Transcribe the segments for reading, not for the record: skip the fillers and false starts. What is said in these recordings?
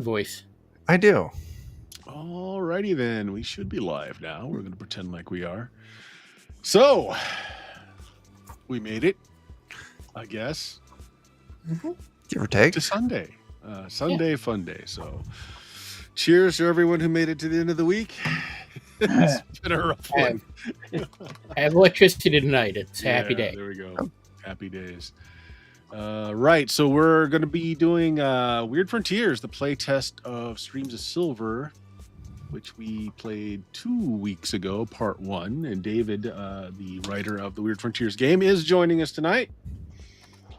voice. I do. Alrighty then, we should be live now. We're going to pretend like we are. So, we made it, I guess. Give or take. To Sunday. Sunday fun day. So, cheers to everyone who made it to the end of the week. It's been a rough one. I have electricity tonight. It's a happy day. There we go. Happy days. Right, so we're going to be doing Weird Frontiers, the playtest of Streams of Silver, which we played 2 weeks ago, part 1. And David, the writer of the Weird Frontiers game, is joining us tonight.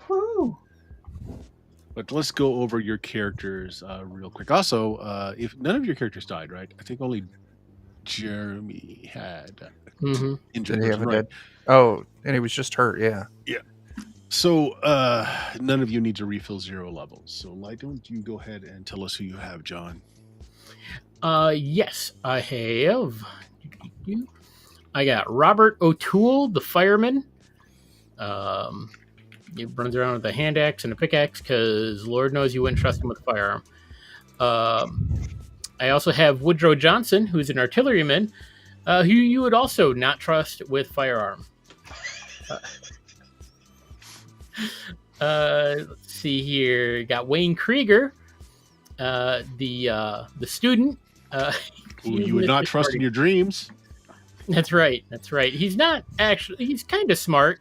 Woo! But let's go over your characters real quick. Also, if none of your characters died, right? I think only Jeremy had injured. Did he have a dead? Oh, and he was just hurt. Yeah. Yeah. So none of you need to refill 0 levels. So why don't you go ahead and tell us who you have, John? Yes, I have. I got Robert O'Toole, the fireman. He runs around with a hand axe and a pickaxe because Lord knows you wouldn't trust him with a firearm. I also have Woodrow Johnson, who's an artilleryman, who you would also not trust with firearm. Let's see here. Got Wayne Krieger, the student. Who you would not trust in your dreams. That's right. That's right. He's not actually. He's kind of smart,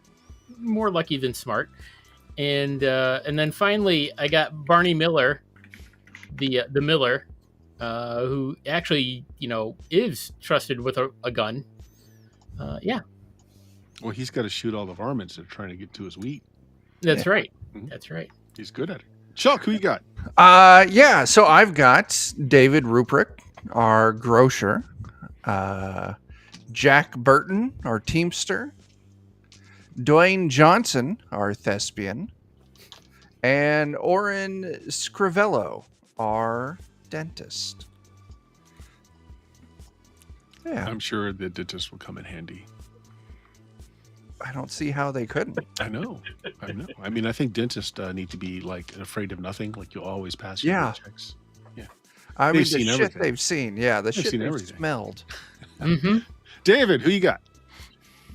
more lucky than smart. And then finally, I got Barney Miller, the Miller, who actually is trusted with a gun. Yeah. Well, he's got to shoot all the varmints that are trying to get to his wheat. That's right. That's right. He's good at it. Chuck, who you got? Yeah. So I've got David Ruprecht, our grocer, Jack Burton, our teamster, Dwayne Johnson, our thespian, and Oren Scrivello, our dentist. Yeah. I'm sure the dentist will come in handy. I don't see how they couldn't. I know. I mean, I think dentists need to be like afraid of nothing. Like you'll always pass your checks. Yeah. I mean, the shit they've seen. Yeah, the shit they've smelled. David, who you got?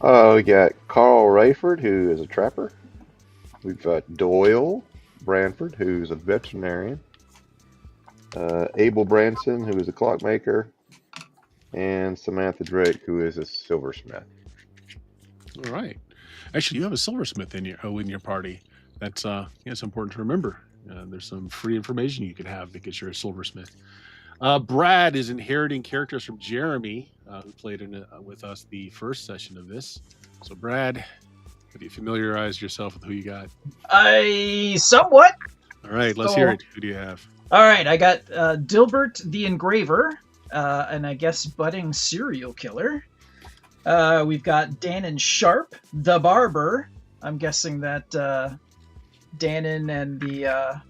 We got Carl Rayford, who is a trapper. We've got Doyle Branford, who's a veterinarian. Abel Branson, who is a clockmaker. And Samantha Drake, who is a silversmith. All right. Actually, you have a silversmith in your party. That's it's important to remember. There's some free information you can have because you're a silversmith. Brad is inheriting characters from Jeremy, who played with us the first session of this. So, Brad, have you familiarized yourself with who you got? I somewhat. All right, let's hear it. Who do you have? All right, I got Dilbert the Engraver, and I guess budding serial killer. We've got Dannon Sharp, the barber. I'm guessing that Dannon and the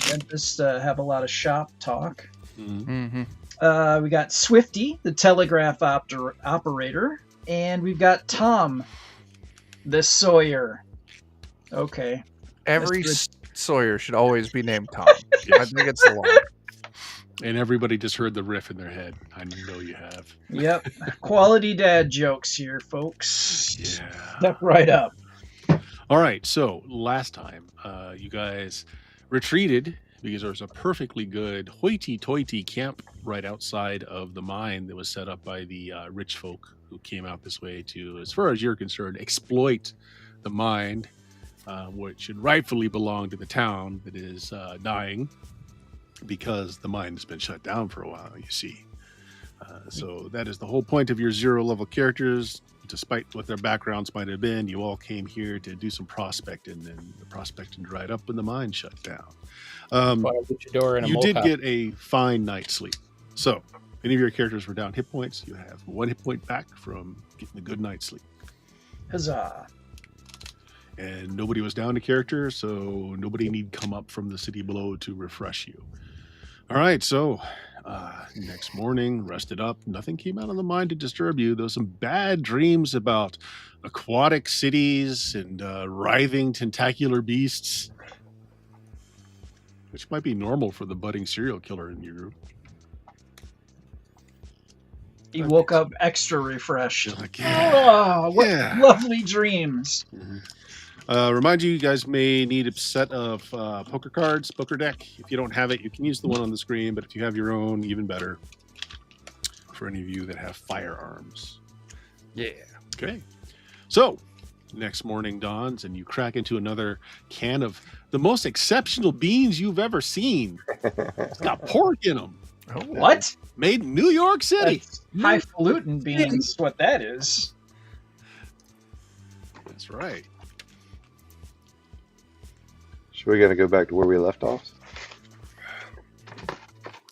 dentist have a lot of shop talk. Mm-hmm. We got Swifty, the telegraph operator. And we've got Tom, the Sawyer. Okay. Every Sawyer should always be named Tom. I think it's the law. And everybody just heard the riff in their head. I know you have. Yep. Quality dad jokes here, folks. Yeah. Step right up. All right. So last time, you guys retreated because there was a perfectly good hoity-toity camp right outside of the mine that was set up by the rich folk who came out this way to, as far as you're concerned, exploit the mine, which should rightfully belong to the town that is dying. Because the mine has been shut down for a while, you see. So that is the whole point of your 0 level characters. Despite what their backgrounds might have been, you all came here to do some prospecting, and the prospecting dried up when the mine shut down. You did get a fine night's sleep. So, if any of your characters were down hit points, you have 1 hit point back from getting a good night's sleep. Huzzah. And nobody was down to character, so nobody need come up from the city below to refresh you. All right, so next morning, rested up. Nothing came out of the mine to disturb you. There was some bad dreams about aquatic cities and writhing tentacular beasts. which might be normal for the budding serial killer in your group. He woke up extra refreshed. You're like, yeah, Oh, what yeah. lovely dreams. Remind you guys may need a set of poker cards, poker deck. If you don't have it, you can use the one on the screen, but if you have your own, even better for any of you that have firearms. Yeah. Okay. So, next morning dawns and you crack into another can of the most exceptional beans you've ever seen. It's got pork in them. Oh, What? Made in New York City. That's highfalutin beans, what that is. That's right. So we're gonna go back to where we left off.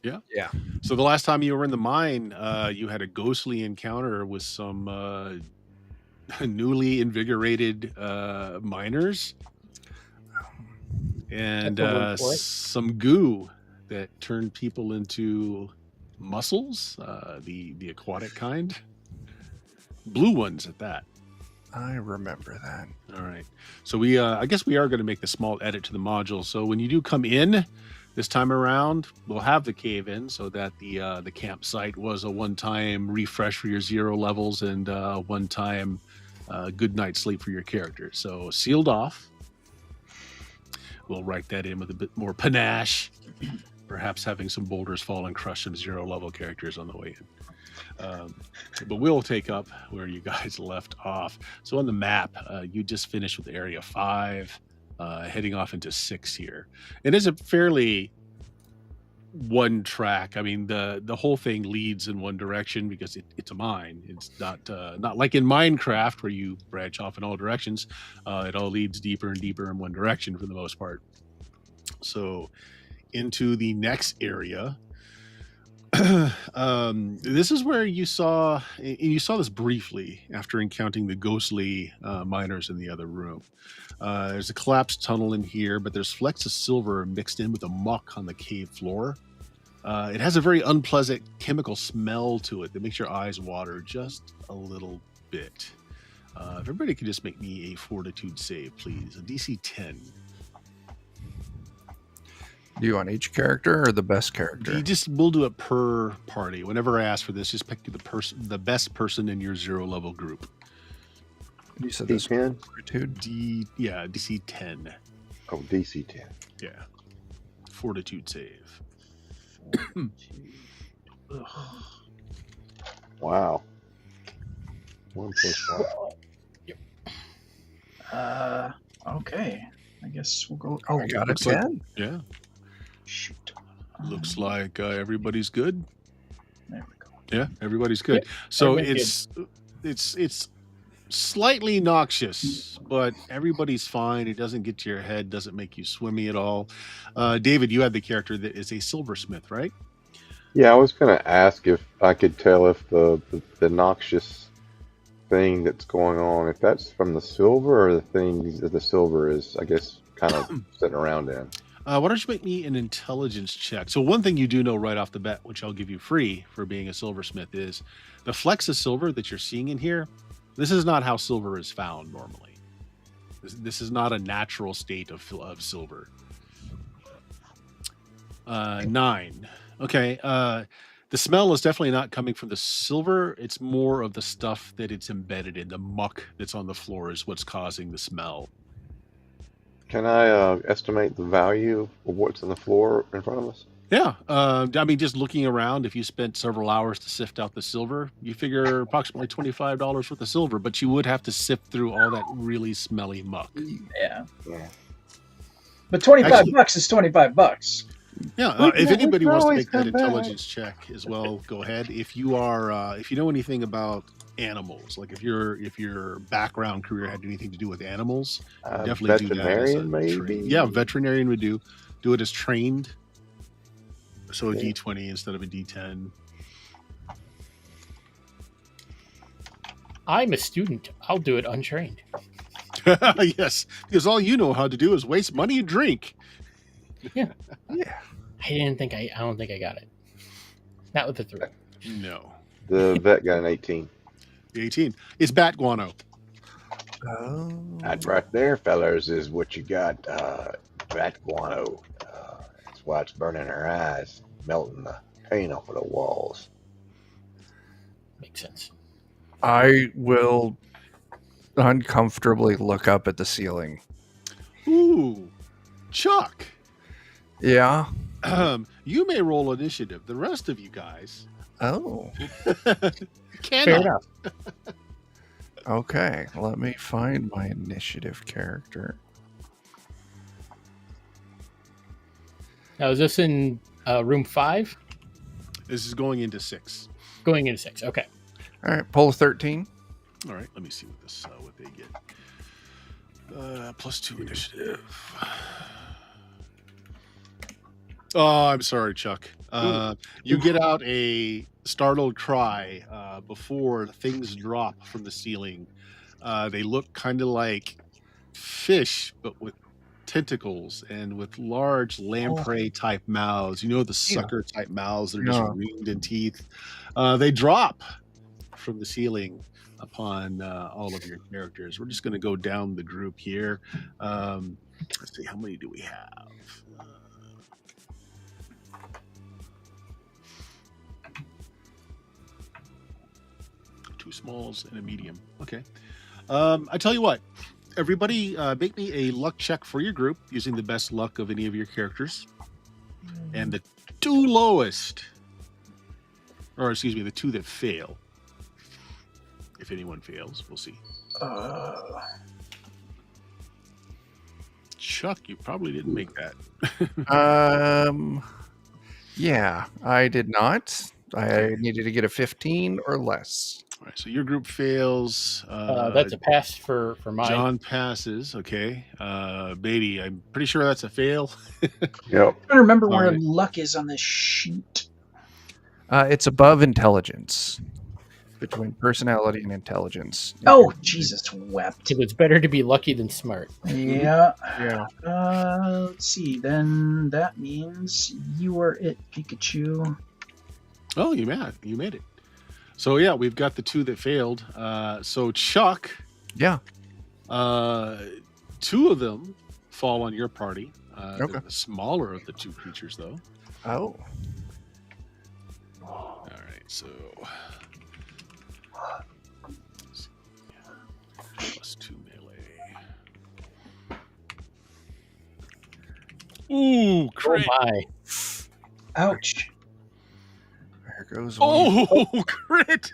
Yeah. So the last time you were in the mine, you had a ghostly encounter with some newly invigorated miners and That's a word for it. some goo that turned people into mussels, the aquatic kind, blue ones at that. I remember that. All right. So we, I guess we are going to make a small edit to the module. So when you do come in this time around, we'll have the cave in so that the campsite was a one-time refresh for your 0 levels and one-time good night's sleep for your character. So sealed off. We'll write that in with a bit more panache. Perhaps having some boulders fall and crush some 0 level characters on the way in. But we'll take up where you guys left off. So on the map, you just finished with area 5, heading off into 6 here. It is a fairly one track. I mean, the whole thing leads in one direction because it's a mine. It's not like in Minecraft where you branch off in all directions. It all leads deeper and deeper in one direction for the most part. So into the next area. This is where you saw this briefly after encountering the ghostly miners in the other room. There's a collapsed tunnel in here, but there's flecks of silver mixed in with the muck on the cave floor. It has a very unpleasant chemical smell to it that makes your eyes water just a little bit. If everybody could just make me a fortitude save, please. A DC 10. Do you want each character or the best character? We'll do it per party. Whenever I ask for this, just pick the best person in your 0 level group. You said this D10? fortitude. DC 10. Oh, DC 10. Yeah. Fortitude save. Wow. 1 plus 1. Okay. I guess we'll go. Oh, I got a looks like- 10. Yeah. shoot. Looks like everybody's good. There we go. Yeah, everybody's good. So everyone's it's slightly noxious, but everybody's fine. It doesn't get to your head, doesn't make you swimmy at all. David, you have the character that is a silversmith, right? Yeah, I was going to ask if I could tell if the noxious thing that's going on, if that's from the silver or the thing that the silver is, I guess, kind of sitting around in. Why don't you make me an intelligence check? So one thing you do know right off the bat, which I'll give you free for being a silversmith, is the flecks of silver that you're seeing in here. This is not how silver is found normally. This is not a natural state of silver. 9. Okay. The smell is definitely not coming from the silver. It's more of the stuff that it's embedded in. The muck that's on the floor is what's causing the smell. Can I estimate the value of what's on the floor in front of us? Yeah. I mean, just looking around, if you spent several hours to sift out the silver, you figure approximately $25 worth of silver, but you would have to sift through all that really smelly muck. Yeah. Yeah. But 25 Actually- bucks is 25 bucks. Yeah. If we anybody can wants to always make that come back. intelligence check as well, go ahead. If you are, if you know anything about animals, like if your background career had anything to do with animals, definitely do that as a veterinarian, maybe? trained. Yeah, veterinarian would do it as trained. So a Yeah. D20 instead of a D10. I'm a student. I'll do it untrained. Yes, because all you know how to do is waste money and drink. Yeah. I don't think I got it. Not with the 3. No. The vet got an 18. The 18. It's bat guano. Oh. That right there, fellas, is what you got. Rat guano. That's That's why it's burning our eyes, melting the paint off of the walls. Makes sense. I will uncomfortably look up at the ceiling. Ooh, Chuck. Yeah. You may roll initiative. The rest of you guys Oh. cannot. Fair enough. Okay. Let me find my initiative character. Now, is this in room 5? This is going into 6. Going into 6. Okay. All right. Pull a 13. All right, let me see what they get. +2 initiative. Oh, I'm sorry, Chuck. You get out a startled cry before things drop from the ceiling. They look kind of like fish, but with tentacles and with large lamprey type mouths. You know, the sucker type mouths that are just ringed in teeth. They drop from the ceiling upon all of your characters. We're just going to go down the group here. Let's see, how many do we have? Two smalls and a medium. Okay. I tell you what, everybody make me a luck check for your group using the best luck of any of your characters. And the two lowest, or excuse me, the two that fail. If anyone fails, we'll see. Chuck, you probably didn't make that. Yeah, I did not. I needed to get a 15 or less. All right, so your group fails. That's a pass for mine. John passes. Okay. Beatty, I'm pretty sure that's a fail. Yep. I remember where Alright. luck is on this sheet. It's above intelligence. Between personality and intelligence. Oh, Jesus wept. It was better to be lucky than smart. Yeah. Yeah. Let's see. Then that means you are it, Pikachu. Oh, you made it. So yeah, we've got the two that failed. So Chuck, Yeah. 2 of them fall on your party. Okay. They're the smaller of the 2 creatures, though. Oh. All right, so +2 melee. Ooh, Oh crit! my. Ouch. There goes one. Oh, crit!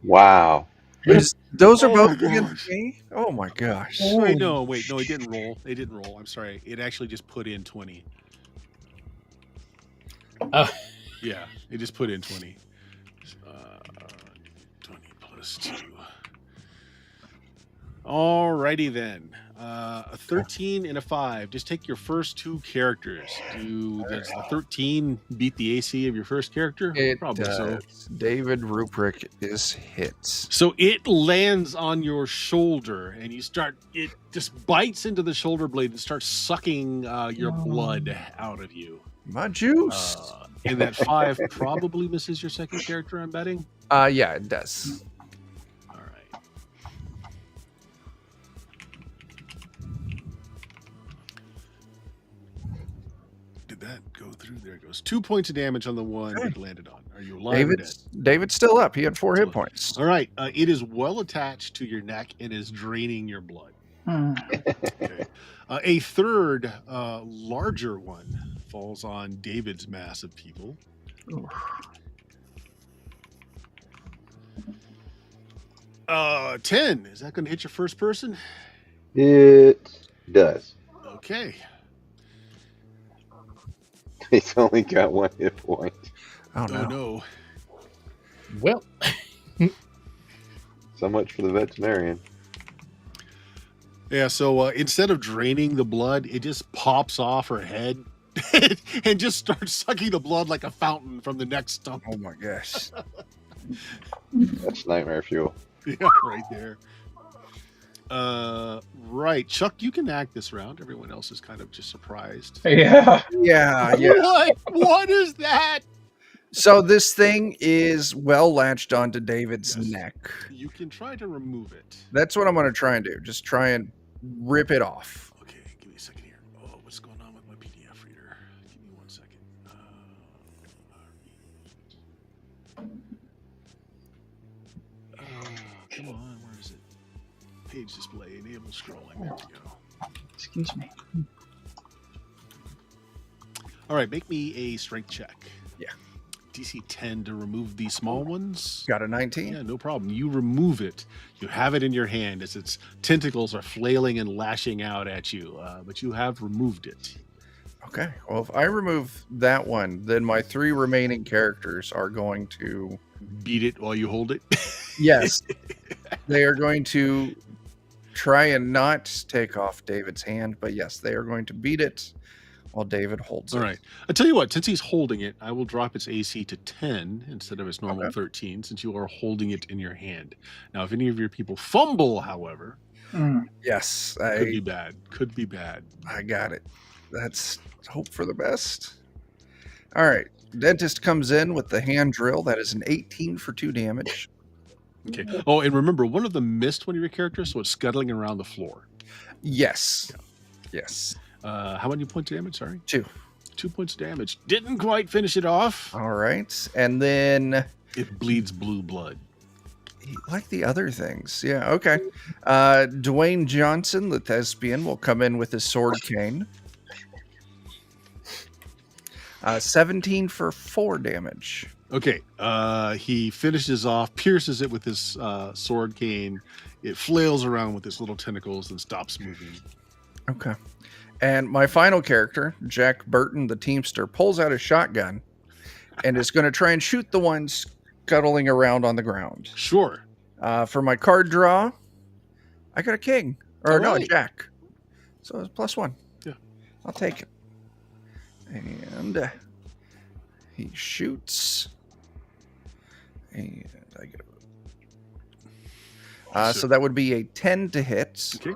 Wow. Those are Oh, both gosh. against me? Oh my gosh. Wait, no, it didn't roll. It didn't roll. I'm sorry. It actually just put in 20. Yeah, it just put in 20. 20 +2. Alrighty then. A 13 and a 5. Just take your first 2 characters. Does the 13 beat the AC of your first character? It Probably does. so. David Ruprecht is hit. So it lands on your shoulder, and it just bites into the shoulder blade and starts sucking your blood out of you. My juice. And that 5 probably misses your second character, I'm betting. Yeah, it does. All right. Did that go through? There it goes. 2 points of damage on the one it landed on. Are you alive or dead? David's still up. He had 4 hit points. All right. It is well attached to your neck and is draining your blood. Okay. A third, larger one falls on David's mass of people. Oof. 10. Is that going to hit your first person? It does. Okay. He's only got 1 hit point. Oh, Oh no. no. Well, So much for the veterinarian. Yeah, so instead of draining the blood, it just pops off her head and just starts sucking the blood like a fountain from the neck stump. Oh, my gosh. That's nightmare fuel. Yeah, right there. Right. Chuck, you can act this round. Everyone else is kind of just surprised. Yeah. Yeah. What? What is that? So this thing is well latched onto David's Yes. neck. You can try to remove it. That's what I'm going to try and do. Just try and rip it off. Okay, give me a second here. Oh, what's going on with my PDF reader? Give me Page display, enable scrolling. There we go. Excuse me. All right, make me a strength check. Yeah. DC 10 to remove the small ones. Got a 19. Yeah, no problem. You remove it. You have it in your hand as its tentacles are flailing and lashing out at you, but you have removed it. Okay. Well, if I remove that one, then my 3 remaining characters are going to... Beat it while you hold it. Yes. They are going to try and not take off David's hand, but yes, they are going to beat it while David holds it. All right. I tell you what, since he's holding it, I will drop its AC to 10 instead of its normal Okay. 13, since you are holding it in your hand. Now, if any of your people fumble, however, Yes, could be bad. Could be bad. I got it. That's hope for the best. All right. Dentist comes in with the hand drill. That is an 18 for 2 damage. Okay. Oh, and remember, one of them missed one of your characters, so it's scuttling around the floor. Yes. Yes. How many points of damage? Sorry. 2. 2 points of damage. Didn't quite finish it off. All right. And then... It bleeds blue blood. like the other things. Yeah, okay. Dwayne Johnson, the thespian, will come in with his sword cane. 17 for 4 damage. Okay. He finishes off, pierces it with his sword cane. It flails around with its little tentacles and stops moving. Okay. And my final character, Jack Burton, the Teamster, pulls out a shotgun and is going to try and shoot the ones scuttling around on the ground. Sure. For my card draw, I got a king. Or no, a right. jack. So it's +1. Yeah. I'll take it. And he shoots. And I get so that would be a 10 to hit. Okay.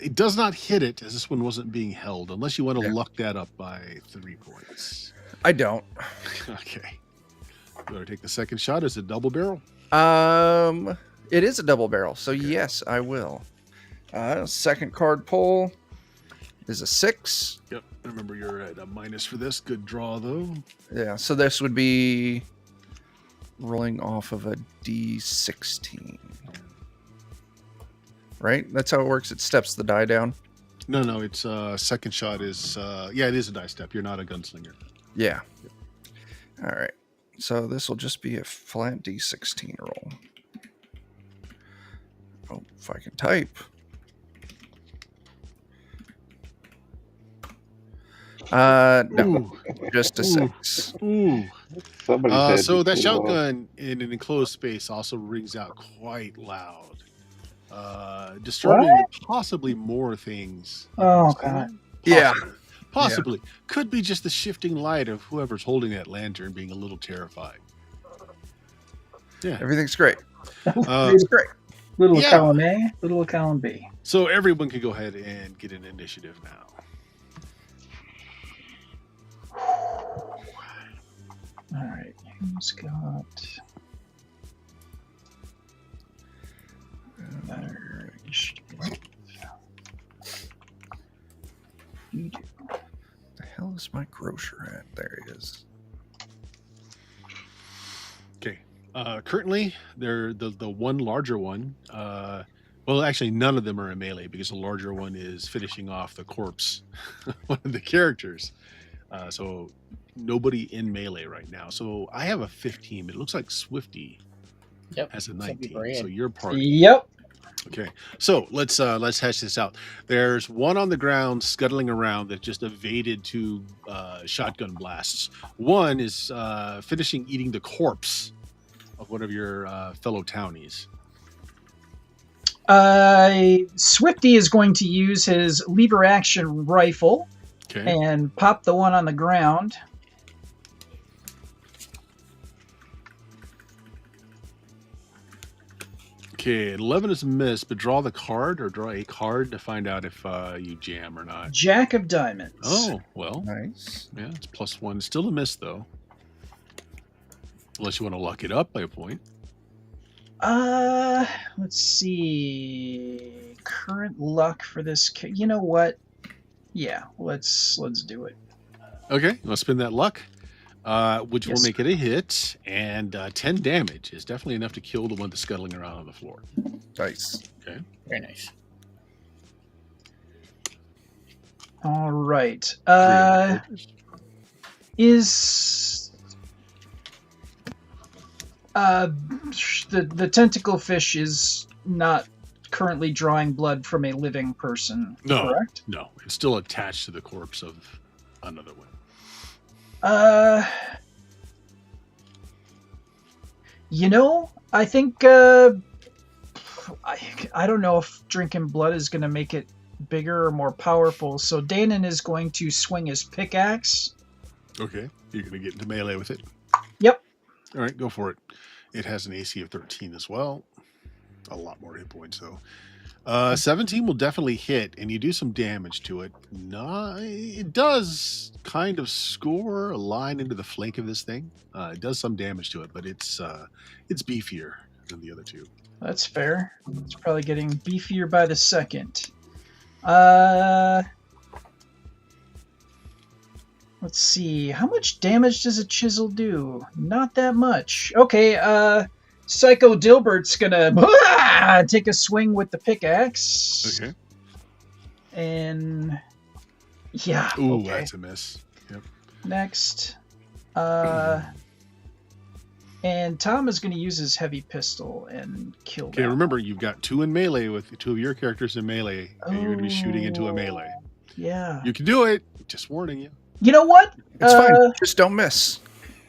It does not hit it, as this one wasn't being held, unless you want to Yeah. luck that up by 3 points. I don't. Okay. You better take the second shot. Is it double barrel? It is a double barrel, so yes, I will. Second card pull is a 6. Yep. Remember, you're at a minus for this. Good draw, though. Yeah, so this would be rolling off of a D16. Right? That's how it works. It steps the die down. No, it's second shot is it is a die step. You're not a gunslinger. Yeah. All right. So this will just be a flat D16 roll. Oh, if I can type. No, Ooh. just a 6. Ooh. Somebody said So that you- shotgun in an enclosed space also rings out quite loud. Disturbing possibly more things. Oh, God. Yeah. Possibly. Could be just the shifting light of whoever's holding that lantern being a little terrified. Yeah. Everything's great. Little- Great. little yeah. column A, little column B. So everyone can go ahead and get an initiative now. All right, who's got? You do. The hell is my grocer at? There he is. Okay. Currently, they're the one larger one. Well, actually, none of them are in melee because the larger one is finishing off the corpse, one of the characters. So nobody in melee right now. So I have a 15, but it looks like Swifty Yep. has a Swifty 19. Brand. So you're part. Yep. Okay, so let's hash this out. There's one on the ground scuttling around that just evaded 2 shotgun blasts. One is finishing eating the corpse of one of your fellow townies. Swifty is going to use his lever action rifle Okay, and pop the one on the ground. okay. 11 is a miss, but draw the card or draw a card to find out if you jam or not. Jack of diamonds. Oh well, Nice. yeah, it's +1. Still a miss though, unless you want to luck it up by a point. Let's see. Current luck for this. You know what? Yeah, let's do it. Okay, let's spin that luck. which Yes, will make it a hit, and 10 damage is definitely enough to kill the one that's scuttling around on the floor. Nice. Okay. Very nice. All right. 3 other characters. Is the tentacle fish is not currently drawing blood from a living person, No, correct? no, it's still attached to the corpse of another one. I think I don't know if drinking blood is going to make it bigger or more powerful. So Danon is going to swing his pickaxe. Okay, you're going to get into melee with it. Yep. All right, go for it. It has an AC of 13 as well. A lot more hit points, though. 17 will definitely hit, and you do some damage to it. It does kind of score a line into the flank of this thing. It does some damage to it, but it's beefier than the other two. That's fair. It's probably getting beefier by the second. Let's see. How much damage does a chisel do? Not that much. Okay, Psycho Dilbert's gonna take a swing with the pickaxe. Okay. And yeah. Ooh, okay. that's a miss. Yep. Next. And Tom is going to use his heavy pistol and kill Okay, that. remember, you've got 2 in melee with 2 of your characters in melee, and you're going to be shooting into a melee. Yeah. You can do it. Just warning you. You know what? It's fine. Just don't miss.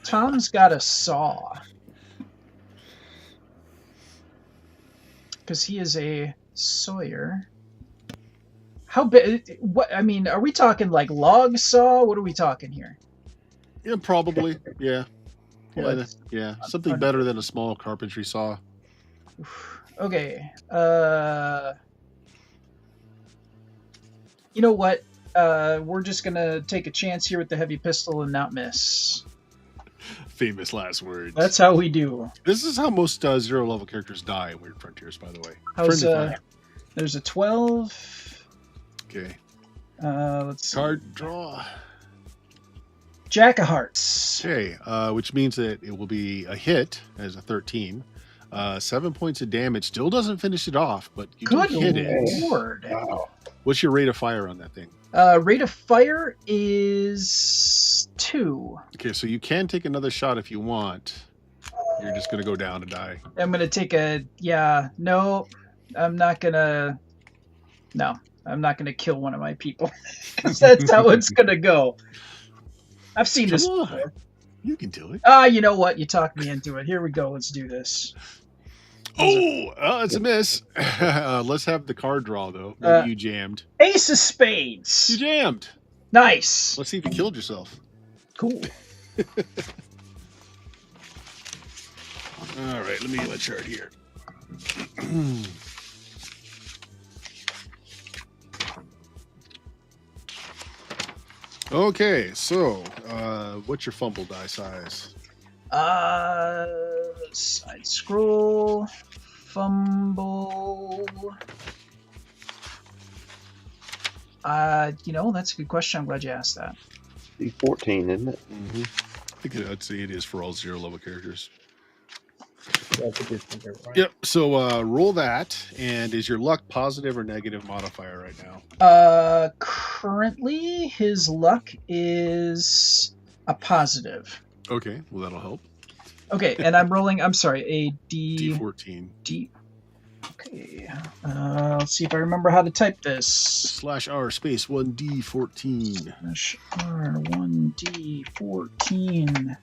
Tom's got a saw. Because he is a sawyer. How big? What? I mean, are we talking like log saw? What are we talking here? Yeah, probably. Yeah. Well, Yeah, that's- yeah. Something better than a small carpentry saw. Okay. You know what? We're just gonna take a chance here with the heavy pistol and not miss. Famous last words. That's how we do. This is how most 0 level characters die in Weird Frontiers, by the way. How's Friendly fire. There's a 12. Okay. Let's see. Card draw. Jack of Hearts. Okay, which means that it will be a hit as a 13. 7 points of damage. Still doesn't finish it off, but you Good do hit it. lord. Wow. What's your rate of fire on that thing? Rate of fire is 2. Okay, so you can take another shot if you want. You're just going to go down and die. I'm gonna take a no. I'm not gonna kill one of my people because that's how it's gonna go. I've seen this Come on. before. You can do it. You know what? You talked me into it. Here we go. Let's do this. Oh, it's a miss. Let's have the card draw, though. Maybe you jammed. Ace of You Spades. jammed. Nice. Let's see if you killed yourself. Cool. All right, let me get my chart here. Okay, so what's your fumble die size? Side scroll, fumble. That's a good question. I'm glad you asked that. D14, isn't it? Mm-hmm. I think I'd say it is for all 0 level characters. Yep. So roll that, and is your luck positive or negative modifier right now? Currently his luck is a positive. Okay, well that'll help. Okay, and I'm rolling. I'm sorry, a D. D14. D. Okay. Let's see if I remember how to type this. /R space 1D14. /R1D14.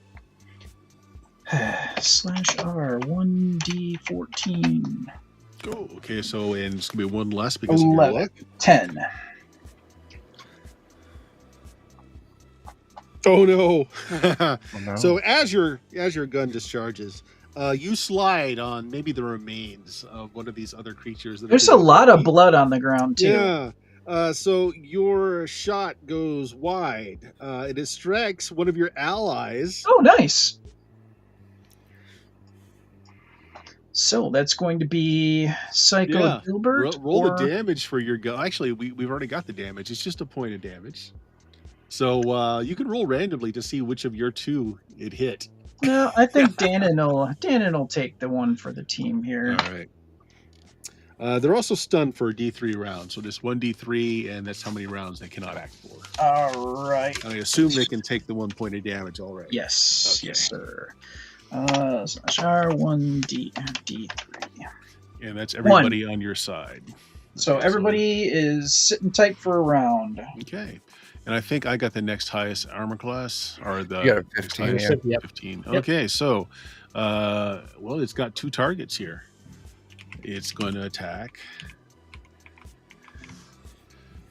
/R1D14. Go. Okay, so and it's gonna be 1 less because of your 11. luck. 10. Oh no! Oh, no. So as your gun discharges, you slide on maybe the remains of one of these other creatures. There's a lot of blood on the ground too. Yeah. So your shot goes wide. It strikes one of your allies. Oh, nice. So that's going to be Psycho Yeah. Gilbert. Roll or- the damage for your gun. Actually, we've already got the damage. It's just a point of damage. So you can roll randomly to see which of your two it hit. No, I think Danon will take the one for the team here. All right. They're also stunned for a D3 round, so just 1D3, and that's how many rounds they cannot act for. All right. And I assume they can take the 1 point of damage already. Yes, Okay. yes, sir. Slash R 1D3. And that's everybody on your side. So Okay, everybody is sitting tight for a round. Okay. And I think I got the next highest armor class, or the You got a next 15, highest yeah. 15. Yep. Okay, so well, it's got 2 targets here. It's going to attack.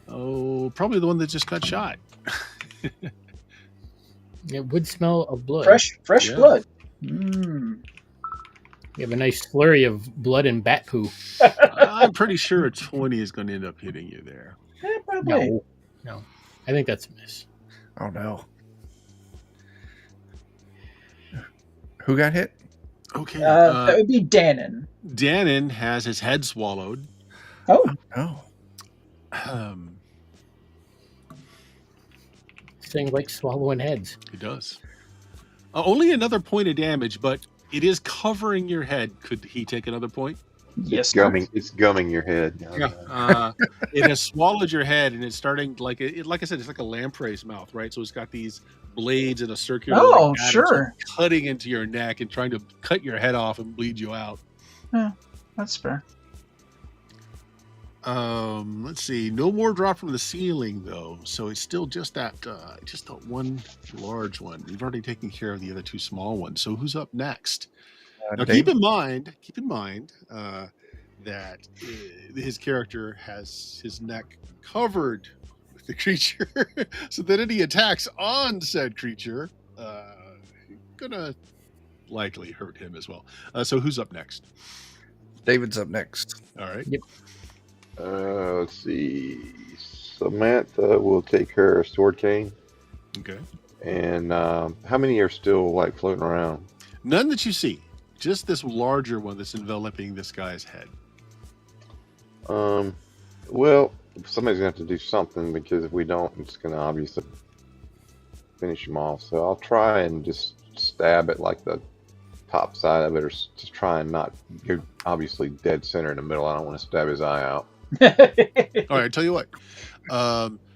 Oh, probably the one that just got shot. It would smell of blood. Fresh Yeah. blood. Mm. You have a nice flurry of blood and bat poo. I'm pretty sure a 20 is going to end up hitting you there. Probably. No. I think that's a miss. Oh no. Who got hit? Okay. That would be Danon. Danon has his head swallowed. Oh, Oh. This thing likes swallowing heads. He does. Only another point of damage, but it is covering your head. Could he take another point? yes. It's gumming your head. It has swallowed your head, and it's starting like I said, it's like a lamprey's mouth, right? So it's got these blades in a circular. Oh, like pattern, sure. so cutting into your neck and trying to cut your head off and bleed you out. That's fair. Let's see. No more drop from the ceiling though, so it's still just that one large one. We've already taken care of the other 2 small ones. So who's up next? Now keep in mind that his character has his neck covered with the creature, so that any attacks on said creature gonna likely hurt him as well. So who's up next? David's up next. All right. Yep. Let's see. Samantha will take her sword cane. Okay. And how many are still like floating around? None that you see. Just this larger one that's enveloping this guy's head. Well, somebody's gonna have to do something, because if we don't, it's gonna obviously finish him off. So I'll try and just stab at like the top side of it, or just try and not go obviously dead center in the middle. I don't want to stab his eye out. All right, I'll tell you what.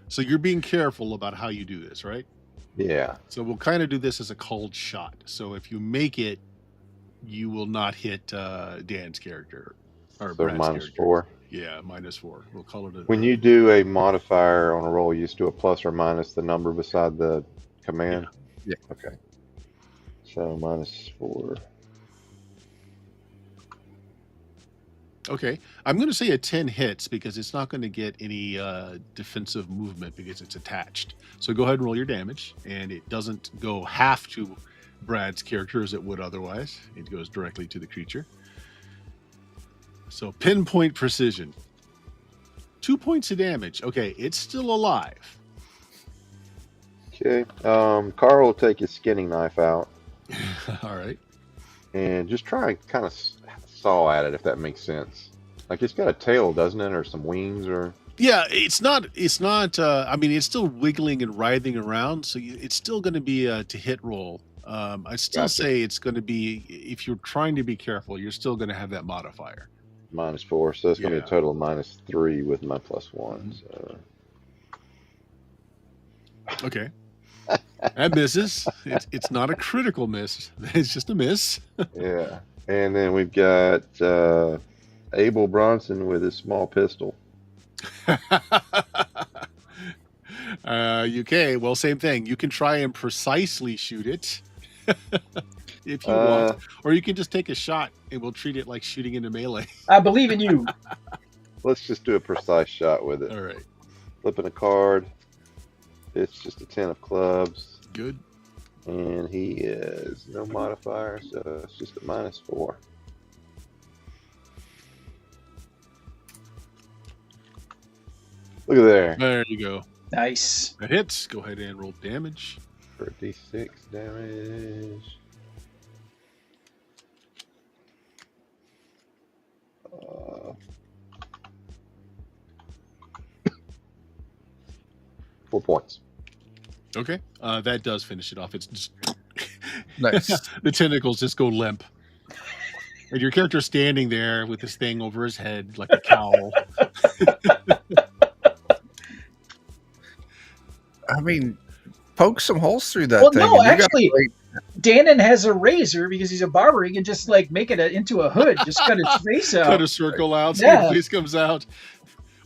So you're being careful about how you do this, right? Yeah. So we'll kind of do this as a called shot. So if you make it, you will not hit Dan's character or So Brad's character. -4. Yeah, -4. We'll call it a. When you do a modifier on a roll, you just do a plus or minus the number beside the command. Yeah. Okay. So -4. Okay, I'm going to say a 10 hits because it's not going to get any defensive movement because it's attached. So go ahead and roll your damage, and it doesn't go half to Brad's character as it would otherwise. It goes directly to the creature. So pinpoint precision. 2 points of damage. Okay, it's still alive. Okay. Carl will take his skinning knife out All right. and just try and kind of saw at it, if that makes sense. Like, it's got a tail, doesn't it, or some wings, or Yeah, it's not. I mean, it's still wiggling and writhing around, so it's still going to be a to hit roll. I still Gotcha. say it's going to be, if you're trying to be careful, you're still going to have that modifier. -4. So it's going to Yeah. be a total of -3 with my +1. So Okay, that misses. It's not a critical miss. It's just a miss. yeah. And then we've got Abel Bronson with his small pistol. Okay, well, same thing. You can try and precisely shoot it if you want, or you can just take a shot and we'll treat it like shooting into melee. I believe in you. Let's just do a precise shot with it. All right, Flipping a card. It's just a 10 of clubs. good. And he is no modifier, so it's just a -4. Look at there. There you go. Nice. That hits. Go ahead and roll damage. For a d6 damage. 4 points. Okay. That does finish it off. It's just Nice. the tentacles just go limp. And your character's standing there with this thing over his head like a cowl. I mean, poke some holes through that Well, thing. no, and you got a actually, great- Danon has a razor because he's a barber. He can just like make it into a hood, just cut its face Cut out. a circle out so Yeah. your face comes out.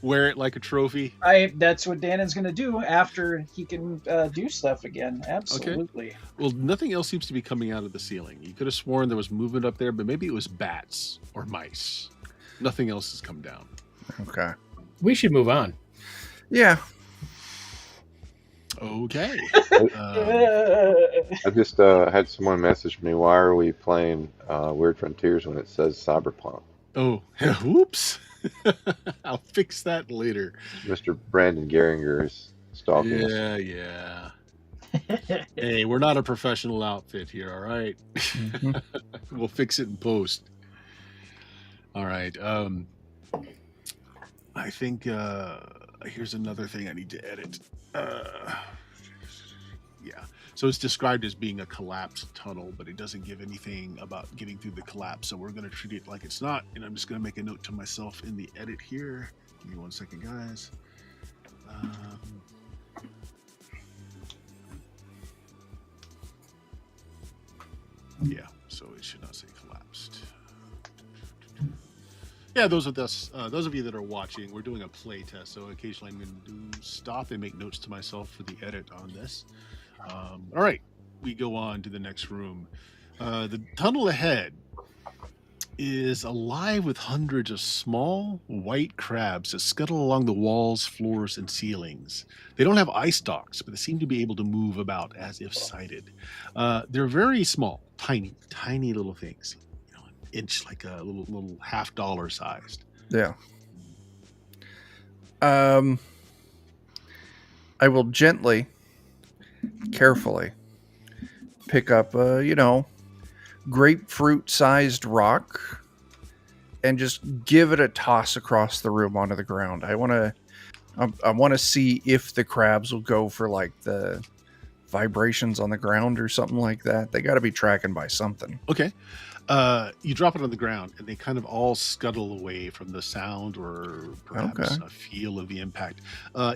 Wear it like a trophy. That's what Danon's gonna do after he can do stuff again. Absolutely. Well, nothing else seems to be coming out of the ceiling. You could have sworn there was movement up there, but maybe it was bats or mice. Nothing else has come down. Okay. We should move on. Yeah. Okay. I just had someone message me, why are we playing Weird Frontiers when it says Cyberpunk? Oh, whoops. I'll fix that later. Mr. Brandon Geringer is stalking us. Yeah. Hey, we're not a professional outfit here, all right? Mhm. We'll fix it in post. All right. I think here's another thing I need to edit. Yeah. So it's described as being a collapsed tunnel, but it doesn't give anything about getting through the collapse. So we're going to treat it like it's not. And I'm just going to make a note to myself in the edit here. Give me 1 second, guys. Yeah, so it should not say collapsed. Yeah, those of you that are watching, we're doing a play test, so occasionally I'm going to stop and make notes to myself for the edit on this. All right, we go on to the next room. The tunnel ahead is alive with hundreds of small white crabs that scuttle along the walls, floors, and ceilings. They don't have eye stalks, but they seem to be able to move about as if sighted. They're very small, tiny little things. Inch, like a little $50 sized. Yeah. I will gently, carefully pick up grapefruit sized rock and just give it a toss across the room onto the ground. I want to see if the crabs will go for like the vibrations on the ground or something like that. They got to be tracking by something. Okay. You drop it on the ground and they kind of all scuttle away from the sound or perhaps a feel of the impact.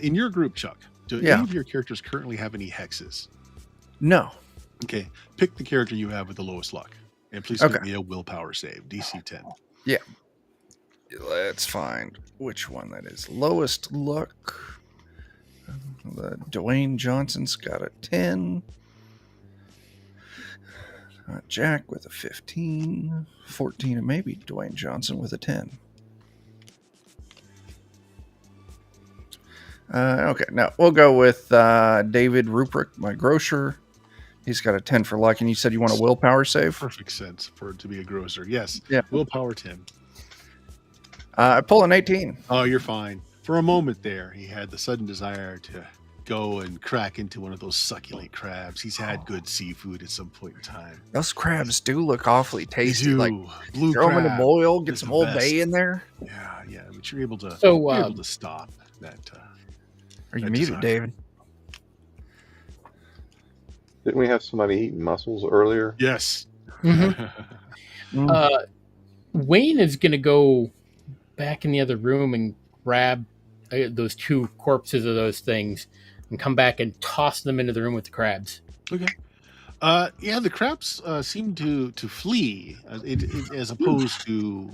In your group, Chuck, do any of your characters currently have any hexes? No. Okay. Pick the character you have with the lowest luck. And please give me a willpower save, DC 10. Yeah. Let's find which one that is. Lowest luck. Dwayne Johnson's got a 10. Jack with a 15. 14, and maybe Dwayne Johnson with a 10. Okay, now we'll go with David Ruprecht, my grocer. He's got a 10 for luck, and you said you want a willpower save? Perfect sense for it to be a grocer. Yes. Yeah. Willpower 10. I pull an 18. Oh, you're fine. For a moment there, he had the sudden desire to go and crack into one of those succulent crabs. He's had good seafood at some point in time. Those crabs do look awfully tasty. Like blue throw them in a crab boil, get is some the Old best. Bay in there. Yeah, but you're able to stop that. Are you that muted, desire. David? Didn't we have somebody eating mussels earlier? Yes. Wayne is going to go back in the other room and grab those two corpses of those things and come back and toss them into the room with the crabs. Okay. The crabs seem to flee as opposed to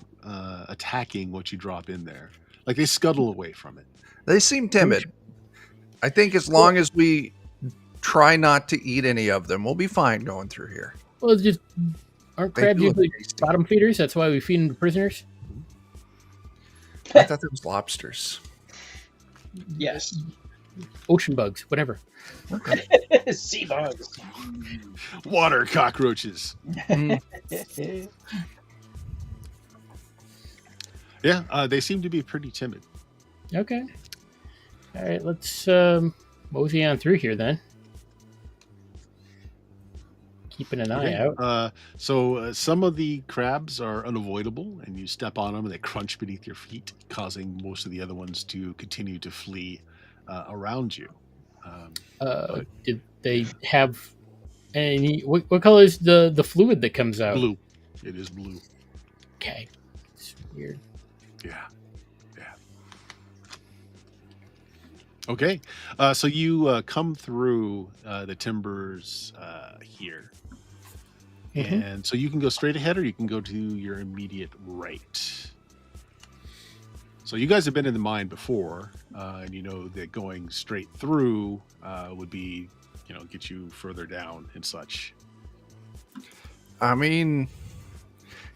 attacking what you drop in there. Like they scuttle away from it. They seem timid. I think as long as we try not to eat any of them, we'll be fine going through here. Well, it's just aren't They crabs do look usually tasty. bottom feeders? That's why we feed them to prisoners. I thought that was lobsters. Yes. Ocean bugs, whatever. Sea bugs. Water cockroaches. Yeah, they seem to be pretty timid. Okay. All right, let's mosey on through here then. Keeping an eye out. So some of the crabs are unavoidable, and you step on them, and they crunch beneath your feet, causing most of the other ones to continue to flee around you. Did they have any? What color is the fluid that comes out? Blue. It is blue. Okay, it's weird. Yeah. Okay, so you come through the timbers here, and so you can go straight ahead, or you can go to your immediate right. So you guys have been in the mine before, and you know that going straight through would be, get you further down and such. I mean,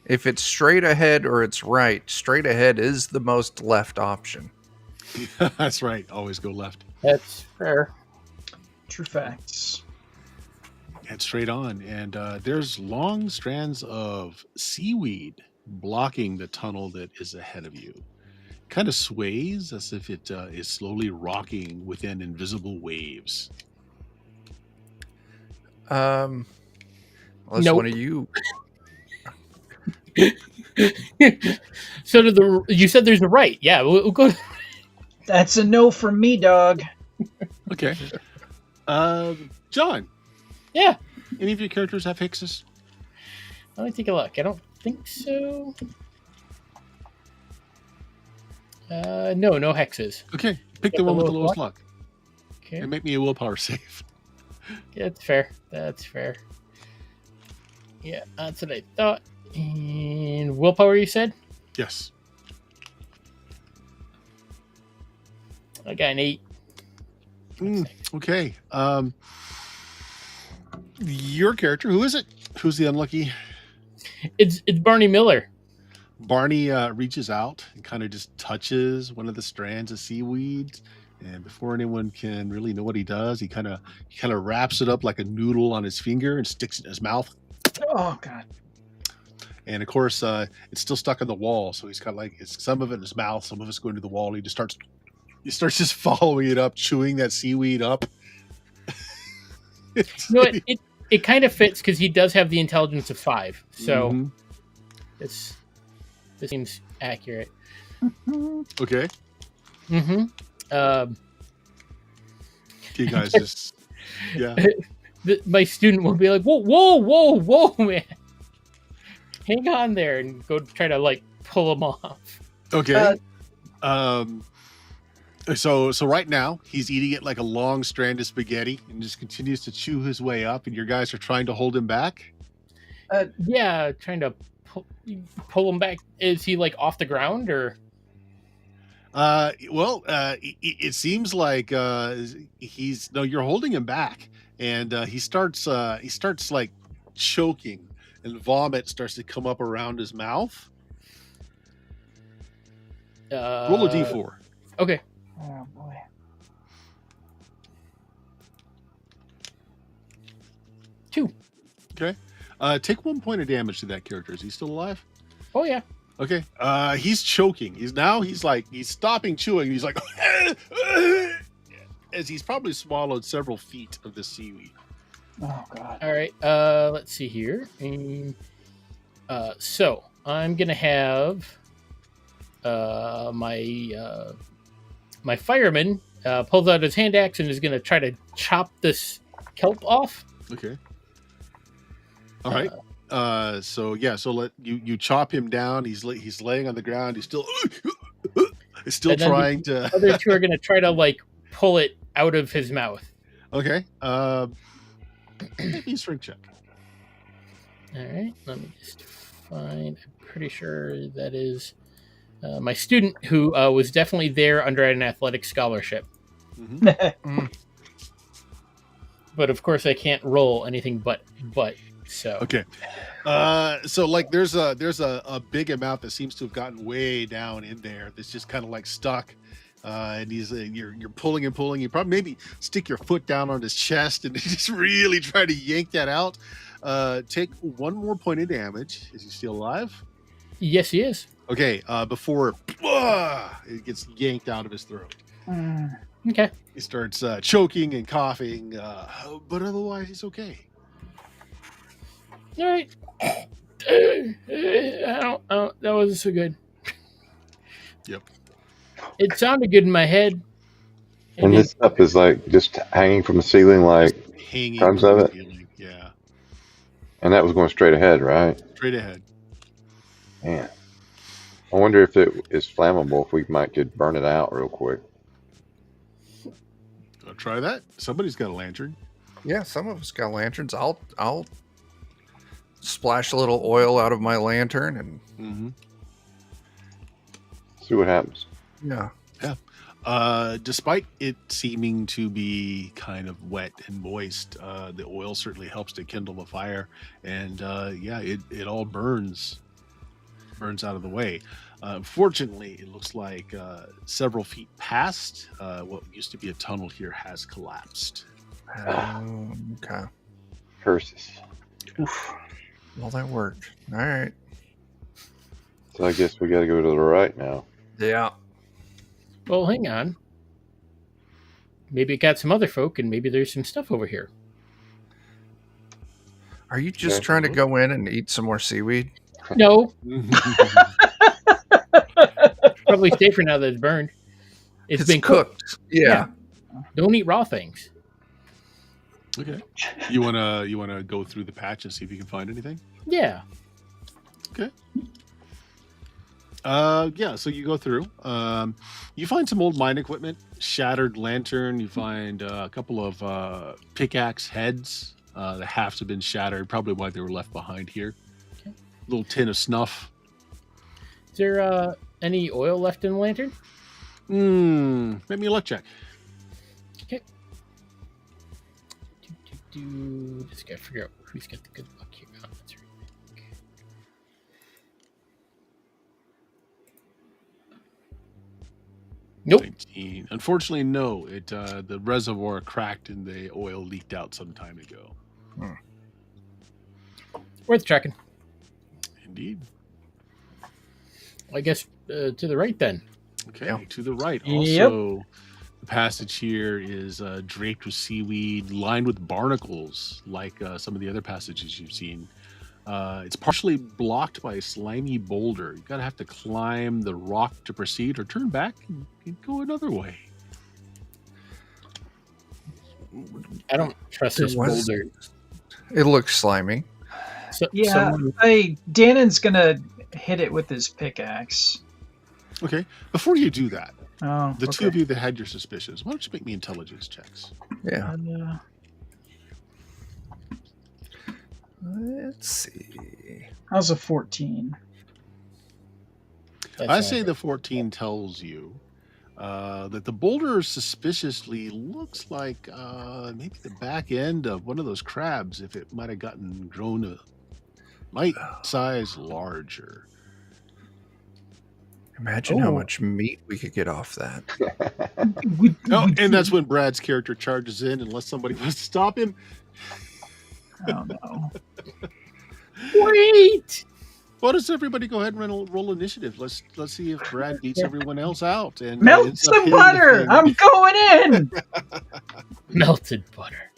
if it's straight ahead or it's right, straight ahead is the most left option. That's right. Always go left. That's fair. True facts. Head straight on, and there's long strands of seaweed blocking the tunnel that is ahead of you. Kind of sways as if it is slowly rocking within invisible waves. Unless Nope. one of you. So you said there's a right. Yeah, we'll go. That's a no from me, dog. Okay. John, Yeah. any of your characters have hexes? Let me take a look. I don't think so. No hexes. Okay, pick Get the the one with the lowest lowest luck. Okay. And make me a willpower save. Yeah, that's fair. That's fair. Yeah, that's what I thought. And willpower, you said? Yes. I got an 8. Okay. Your character, who is it? Who's the unlucky? It's Barney Miller. Barney reaches out and kind of just touches one of the strands of seaweed, and before anyone can really know what he does, he kind of wraps it up like a noodle on his finger and sticks it in his mouth. Oh god. And of course, it's still stuck on the wall, so he's got it's some of it in his mouth, some of it's going to the wall. He starts just following it up, chewing that seaweed up. You know what? It kind of fits because he does have the intelligence of 5, so this seems accurate. Okay. You guys just my student will be like, whoa, man, hang on there, and go try to pull him off. Okay. So right now he's eating it like a long strand of spaghetti and just continues to chew his way up, and your guys are trying to hold him back. Yeah, trying to pull him back. Is he off the ground or? It seems like you're holding him back, and he starts choking, and vomit starts to come up around his mouth. Roll a d4. Okay. Oh boy. Two. Okay. Take 1 point of damage to that character. Is he still alive? Oh yeah. Okay. He's choking. He's stopping chewing. He's like, as he's probably swallowed several feet of the seaweed. Oh god. All right. Let's see here. So I'm gonna have my fireman pulls out his hand axe and is gonna try to chop this kelp off. Okay. All right. So let you chop him down. He's laying on the ground. He's still trying to. Other two are gonna try to pull it out of his mouth. Okay. Make me a strength check. All right. Let me just find. I'm pretty sure that is my student who was definitely there under an athletic scholarship. But of course, I can't roll anything but. So okay. So there's a big amount that seems to have gotten way down in there. That's just kind of stuck. And you're pulling and pulling. You probably maybe stick your foot down on his chest and just really try to yank that out. Take 1 more point of damage. Is he still alive? Yes, he is. Okay. Before it gets yanked out of his throat. Okay. He starts choking and coughing, but otherwise he's okay. All right. That wasn't so good. Yep. It sounded good in my head. And this stuff is like just hanging from the ceiling, like Just hanging tons from of the it. ceiling. Yeah, And that was going straight ahead, right? straight ahead. Man, I wonder if it is flammable. If we might could burn it out real quick. Go try that. Somebody's got a lantern. Yeah, some of us got lanterns. I'll splash a little oil out of my lantern and Mm-hmm. See what happens. yeah. Despite it seeming to be kind of wet and moist, the oil certainly helps to kindle the fire, and it all burns out of the way. Fortunately, it looks like several feet past what used to be a tunnel here has collapsed. Okay. Curses. Well, that worked. All right. So I guess we got to go to the right now. Yeah. Well, hang on. Maybe it got some other folk, and maybe there's some stuff over here. Are you just Okay. trying to go in and eat some more seaweed? No, probably safer now that it's burned. It's been cooked. Yeah. Don't eat raw things. Okay. You wanna go through the patch and see if you can find anything? Yeah. So you go through. You find some old mine equipment, shattered lantern. You find a couple of pickaxe heads. The halves have been shattered, probably why they were left behind here. Okay. Little tin of snuff. Is there any oil left in the lantern? Make me a luck check. Okay. Just gotta figure out who's got the good luck here. Oh, that's right. Okay. Nope. 19. Unfortunately, no. The reservoir cracked and the oil leaked out some time ago. Worth checking. Indeed. I guess to the right then. Okay, Yeah. to the right. Yep. Also, the passage here is draped with seaweed, lined with barnacles, like some of the other passages you've seen. It's partially blocked by a slimy boulder. You're going to have to climb the rock to proceed or turn back and go another way. I don't trust There this was- boulder. It looks slimy. So, Yeah, Danon's gonna hit it with his pickaxe. Okay, before you do that, Oh, the two okay. of you that had your suspicions, why don't you make me intelligence checks? Yeah. Let's see. How's a 14? that's I not say right. the 14 tells you that the boulder suspiciously looks like maybe the back end of one of those crabs, if it might have grown a light size larger. Imagine how Oh. much meat we could get off that. No, and that's when Brad's character charges in, unless somebody wants to stop him. Oh no. Wait! Why does everybody go ahead and roll initiative? Let's see if Brad beats everyone else out. And Melt ends up some hitting the butter! thing. I'm going in! Melted butter.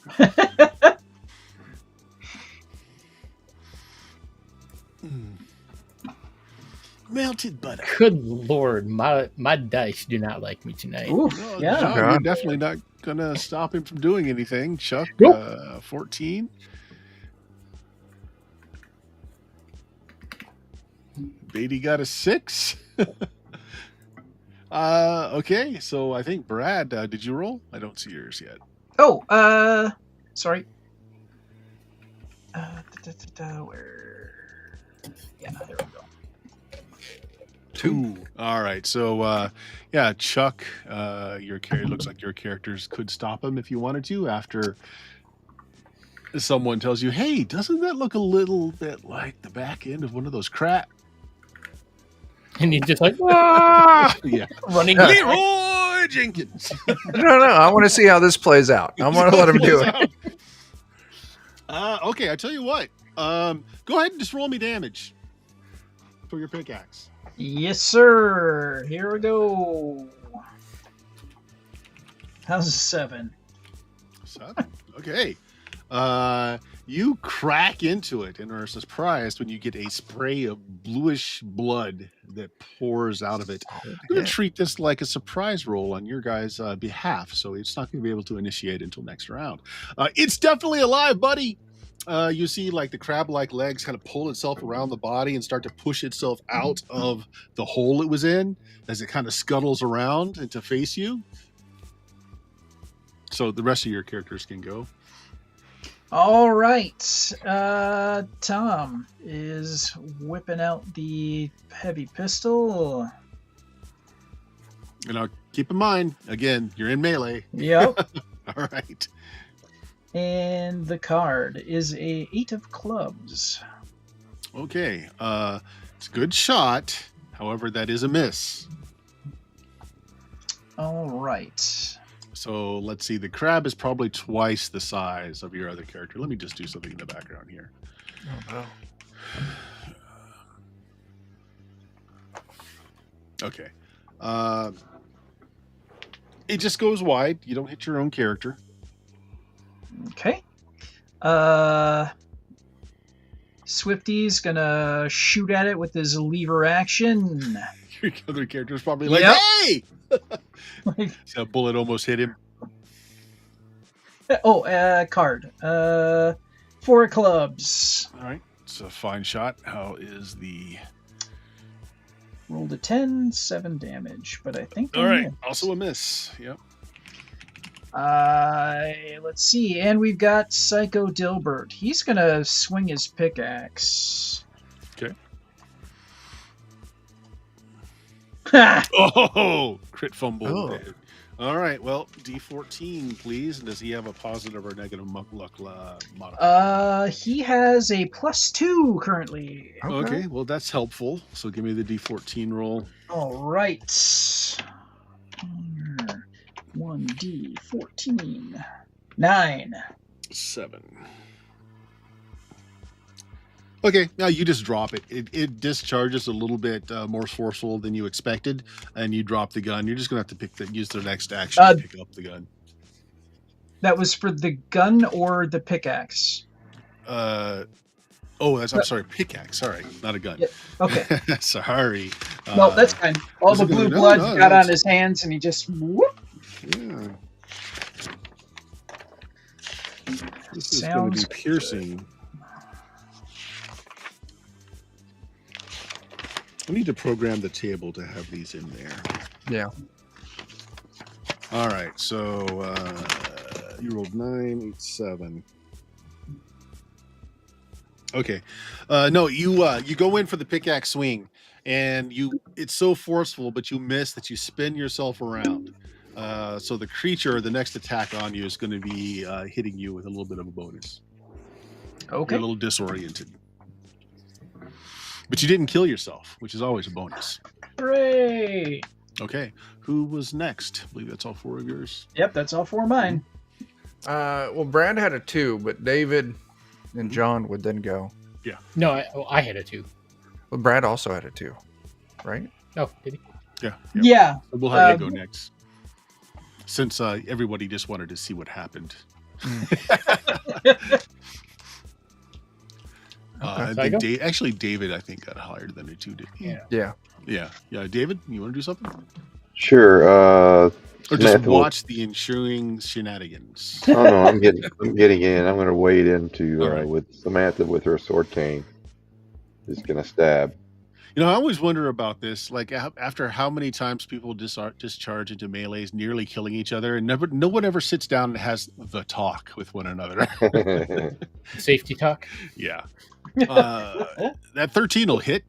Melted butter. Good lord, my dice do not like me tonight. Oof, No, yeah. John, God. you're definitely not gonna stop him from doing anything. Chuck, Nope. 14. Beatty got a 6. Okay, so I think Brad, did you roll? I don't see yours yet. Oh, sorry. Where? Yeah, there we go. 2. All right. So, yeah, Chuck, it looks like your characters could stop him if you wanted to after someone tells you, hey, doesn't that look a little bit like the back end of one of those crap? And he's just like, ah! Yeah. Running. Yeah. Leroy Jenkins. No, I want to see how this plays out. I want to let him do it. Okay, I tell you what. Go ahead and just roll me damage for your pickaxe. Yes, sir. Here we go. How's a 7? 7. Okay. You crack into it and are surprised when you get a spray of bluish blood that pours out of it. I'm going to treat this like a surprise roll on your guys' behalf, so it's not going to be able to initiate until next round. It's definitely alive, buddy. You see, like the crab-like legs kind of pull itself around the body and start to push itself out of the hole it was in as it kind of scuttles around and to face you. So the rest of your characters can go. All right. Tom is whipping out the heavy pistol. And now keep in mind, again, you're in melee. Yep. All right. And the card is a 8 of clubs. Okay. It's a good shot. However, that is a miss. All right. So let's see. The crab is probably twice the size of your other character. Let me just do something in the background here. Oh, no. Okay. It just goes wide. You don't hit your own character. Okay. Swifty's gonna shoot at it with his lever action. Your other character's probably like, Yep. hey! So that bullet almost hit him. Card. 4 of clubs. All right. It's a fine shot. How is the... Rolled a 10, 7 damage, but I think. All right. Also a miss. Yep. Let's see, and we've got Psycho Dilbert. He's gonna swing his pickaxe. Okay. Ha! Oh, crit fumble. Oh. All right. Well, D14, please. Does he have a positive or negative luck modifier? He has a +2 currently. Okay. Well, that's helpful. So give me the D14 roll. All right. 1d14. 9. 7. Okay, now you just drop it. It discharges a little bit more forceful than you expected, and you drop the gun. You're just gonna have to use the next action to pick up the gun. That was for the gun or the pickaxe? I'm sorry, pickaxe. Sorry, not a gun. Yeah, okay. Sorry. No, that's fine. All the blue blood got on his hands, and he just whoop. Yeah. This is going to be piercing. I need to program the table to have these in there. Yeah. All right, so you rolled 9, 8, 7. Okay. No, you go in for the pickaxe swing, and it's so forceful, but you miss that you spin yourself around. So the creature, the next attack on you is going to be hitting you with a little bit of a bonus. Okay. You're a little disoriented. But you didn't kill yourself, which is always a bonus. Hooray! Okay. Who was next? I believe that's all 4 of yours. Yep, that's all 4 of mine. Well, Brad had a 2, but David and John would then go. Yeah. No, I had a 2. Well, Brad also had a 2, right? Oh, did he? Yeah. Yeah. We'll have you go next. Since everybody just wanted to see what happened. I think David, I think, got higher than the 2 did. Yeah. Yeah. David, you want to do something? Sure. Or just Samantha watch the ensuing shenanigans. Oh no, I'm getting in. I'm going to wade into All right. with Samantha with her sword cane. Just going to stab. You know, I always wonder about this. Like, after how many times people discharge into melees, nearly killing each other, and no one ever sits down and has the talk with one another. Safety talk. Yeah. That 13 will hit.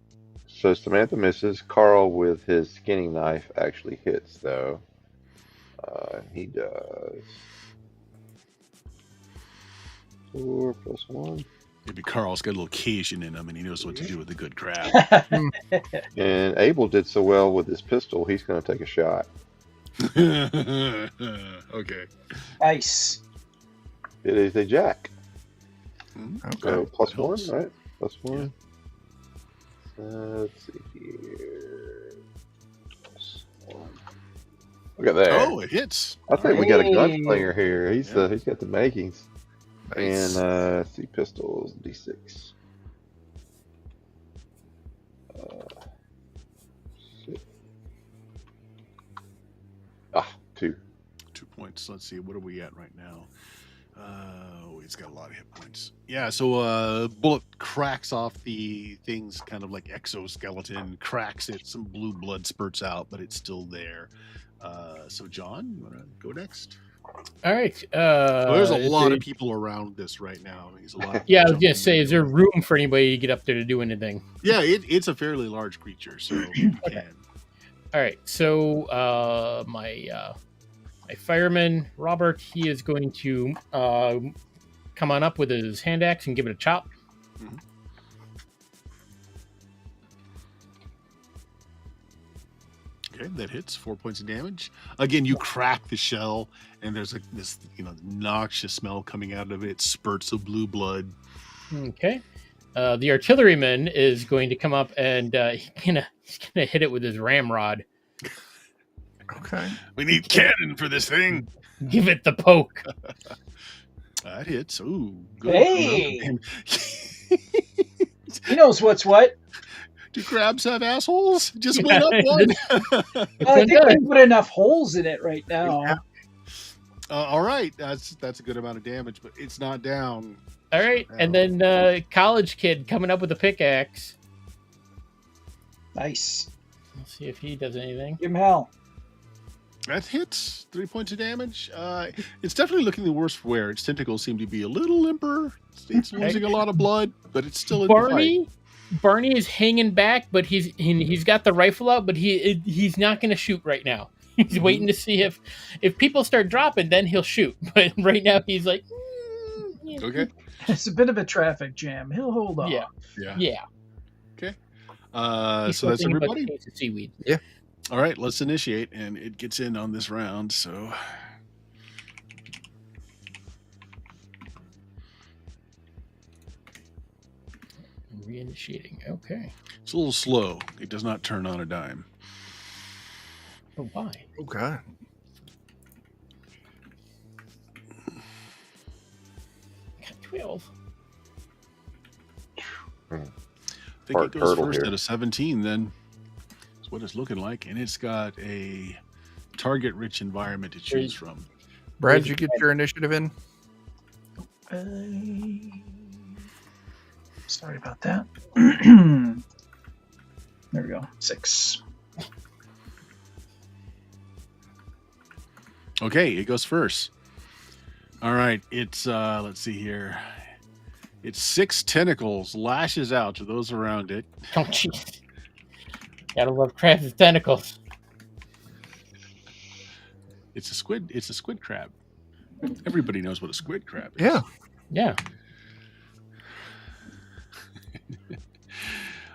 So Samantha misses. Carl with his skinning knife actually hits, though. He does 4 + 1. Maybe Carl's got a little Cajun in him, and he knows what to do with a good crab. And Abel did so well with his pistol, he's going to take a shot. Okay. Nice. It is a jack. Okay. So plus That 1, helps. right? Plus 1. Let's see here. Plus 1. Look at that. Oh, it hits. I think we got a Hey. gunslinger here. He's got the makings. And Nice. 3 pistols, D6. Shit. 2. 2 points. Let's see. What are we at right now? It's got a lot of hit points. Yeah. So bullet cracks off the thing's kind of like exoskeleton, cracks it. Some blue blood spurts out, but it's still there. So John, you want to go next? All right. Well, there's a lot of the- people around this right now. There's a lot of Yeah, I was jumping gonna say, in. is there room for anybody to get up there to do anything? Yeah, it's a fairly large creature, so you Okay. can. All right. So my fireman Robert, he is going to come on up with his hand axe and give it a chop. Okay, that hits. 4 points of damage. Again, you crack the shell, and there's like this, noxious smell coming out of it. Spurts of blue blood. Okay. The artilleryman is going to come up and he's gonna hit it with his ramrod. Okay. We need cannon for this thing. Give it the poke. That hits. Ooh, good. Hey! amount He knows what's what. Do crabs have assholes? Just wait up one. I think we put enough holes in it right now. All right, that's a good amount of damage, but it's not down. All right, and then college kid coming up with a pickaxe. Nice. Let's see if he does anything. Give him hell. That hits. 3 points of damage. It's definitely looking the worse for wear. Its tentacles seem to be a little limper. It's losing a lot of blood, but it's still in the fight. Barney is hanging back, but he's got the rifle out, but he's not going to shoot right now. He's waiting to see if people start dropping, then he'll shoot. But right now he's like, yeah. Okay. It's a bit of a traffic jam. He'll hold on. Yeah. Yeah. He's So still that's thinking about the everybody. case of seaweed. All right, let's initiate, and it gets in on this round. So Reinitiating. Okay. it's a little slow. It does not turn on a dime. Oh, why? Oh god. Got 12. I think Hard it goes hurdle first here. out of 17. Then that's what it's looking like, and it's got a target-rich environment to choose from. Brad, did you get your initiative in? Sorry about that. There we go. 6. Okay, it goes first. All right, it's let's see here. It's 6 tentacles lashes out to those around it. Oh, jeez. Gotta love crabs with tentacles. It's a squid crab. Everybody knows what a squid crab is. Yeah. Yeah.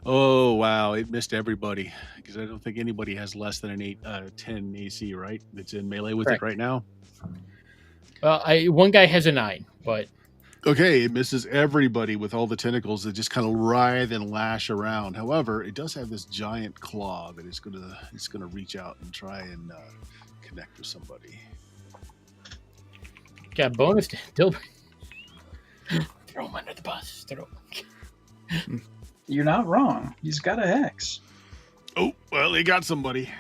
Oh wow, it missed everybody because I don't think anybody has less than an 10 AC, right? That's in melee with Correct. it right now. Well, one guy has a 9, but Okay, it misses everybody with all the tentacles that just kind of writhe and lash around. However, it does have this giant claw that it's gonna reach out and try and connect with somebody. got a bonus to Dilbert. Throw him under the bus. Throw him. You're not wrong. He's got a hex. Oh well, he got somebody.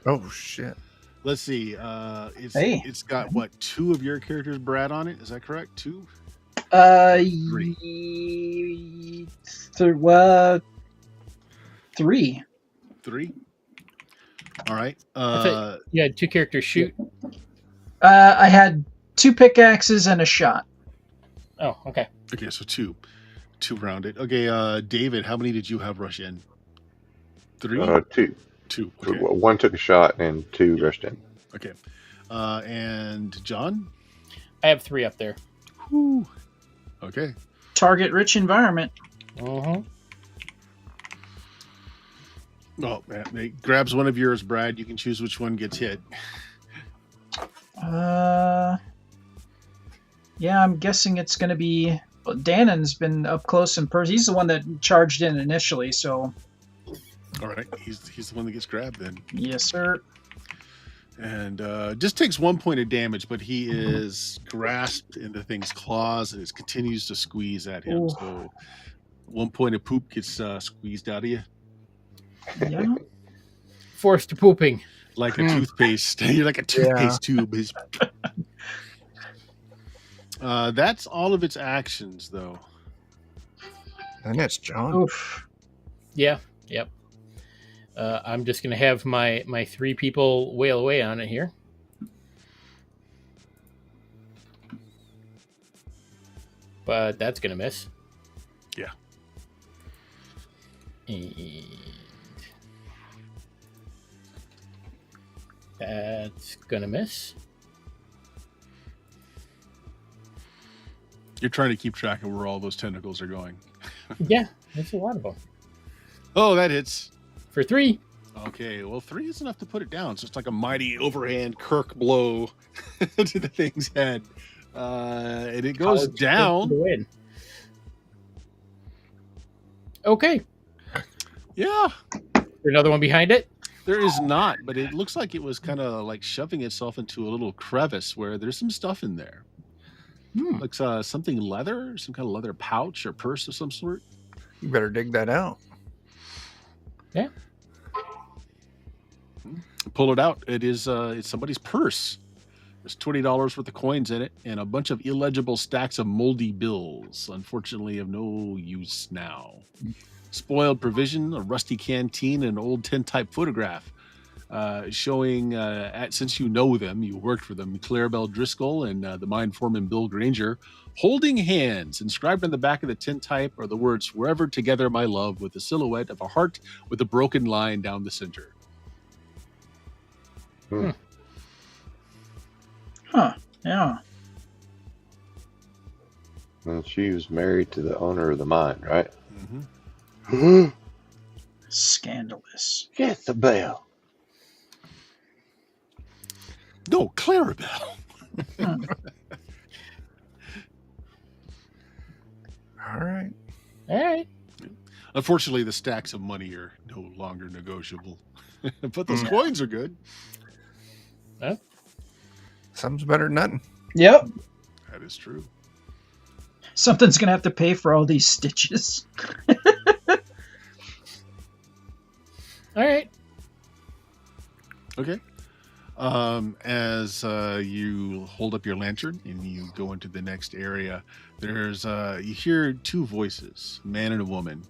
Oh shit. Let's see. Hey. It's got what, 2 of your characters, Brad, on it? Is that correct? 2? 3. 3. 3. All right. You had 2 characters shoot. I had 2 pickaxes and a shot. Oh, okay. Okay, so 2 rounded. Okay, David, how many did you have rush in? 3. 2. 2. Okay. 1 took a shot and 2 rushed in. Okay. And John. I have 3 up there. Whew. Okay. Target rich environment. Uh-huh. Well, it grabs one of yours, Brad. You can choose which one gets hit. Yeah, I'm guessing it's going to be. Well, Dannon's been up close and personal. He's the one that charged in initially, so All right. He's the one that gets grabbed then. yes, sir. And just takes 1 point of damage, but he is grasped in the thing's claws and it continues to squeeze at him. Ooh. So 1 point of poop gets squeezed out of you. Yeah. Forced to pooping. Like a toothpaste. You're like a toothpaste tube. That's all of its actions, though. And that's John. Oof. Yeah. Yep. I'm just gonna have my 3 people wail away on it here. But that's gonna miss. Yeah. And that's gonna miss. You're trying to keep track of where all those tentacles are going. Yeah, that's a lot of them. Oh, that hits. For 3. Okay, well, 3 is enough to put it down. It's just like a mighty overhand Kirk blow to the thing's head. And it goes College down. to win. Okay. Yeah. Another one behind it? There is not, but it looks like it was kind of like shoving itself into a little crevice where there's some stuff in there. Looks something leather, some kind of leather pouch or purse of some sort. You better dig that out. Yeah. Pull it out. It's somebody's purse. There's $20 worth of coins in it and a bunch of illegible stacks of moldy bills, unfortunately of no use now. Spoiled provision, a rusty canteen, and an old tintype photograph showing, since you know them, you worked for them, Clarabelle Driscoll and the mine foreman Bill Granger, holding hands. Inscribed on the back of the tintype are the words, "Forever together, my love," with the silhouette of a heart with a broken line down the center. Huh. Yeah. And she was married to the owner of the mine, right? Mm-hmm. Scandalous. Jezebel. No, Clarabelle. All right. All right. Unfortunately, the stacks of money are no longer negotiable. But those coins are good. Something's better than nothing. Yep. That is true. Something's gonna have to pay for all these stitches. All right. Okay. As you hold up your lantern and you go into the next area, there's you hear 2 voices, a man and a woman,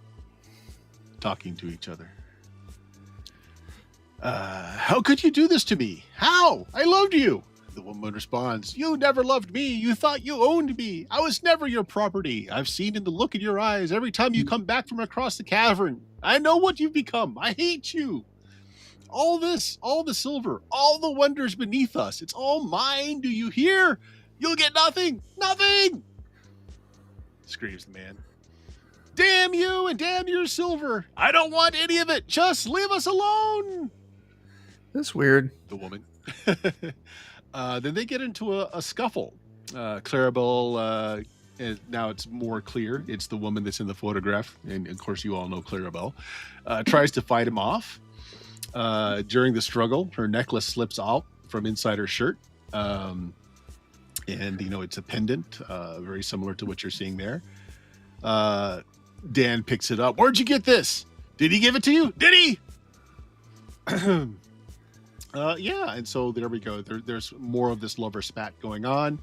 talking to each other. How could you do this to me? How? I loved you. The woman responds, "You never loved me. You thought you owned me. I was never your property. I've seen in the look in your eyes every time you come back from across the cavern. I know what you've become. I hate you. All this, all the silver, all the wonders beneath us, it's all mine. Do you hear? You'll get nothing. Nothing!" Screams the man. "Damn you and damn your silver. I don't want any of it. Just leave us alone." That's weird. The woman. Then they get into a scuffle. Clarabelle, and now it's more clear. It's the woman that's in the photograph. And of course, you all know Clarabelle. Tries to fight him off. During the struggle, her necklace slips out from inside her shirt. And, it's a pendant, very similar to what you're seeing there. Dan picks it up. "Where'd you get this? Did he give it to you? Did he?" Yeah, and so there we go. There's more of this lover spat going on.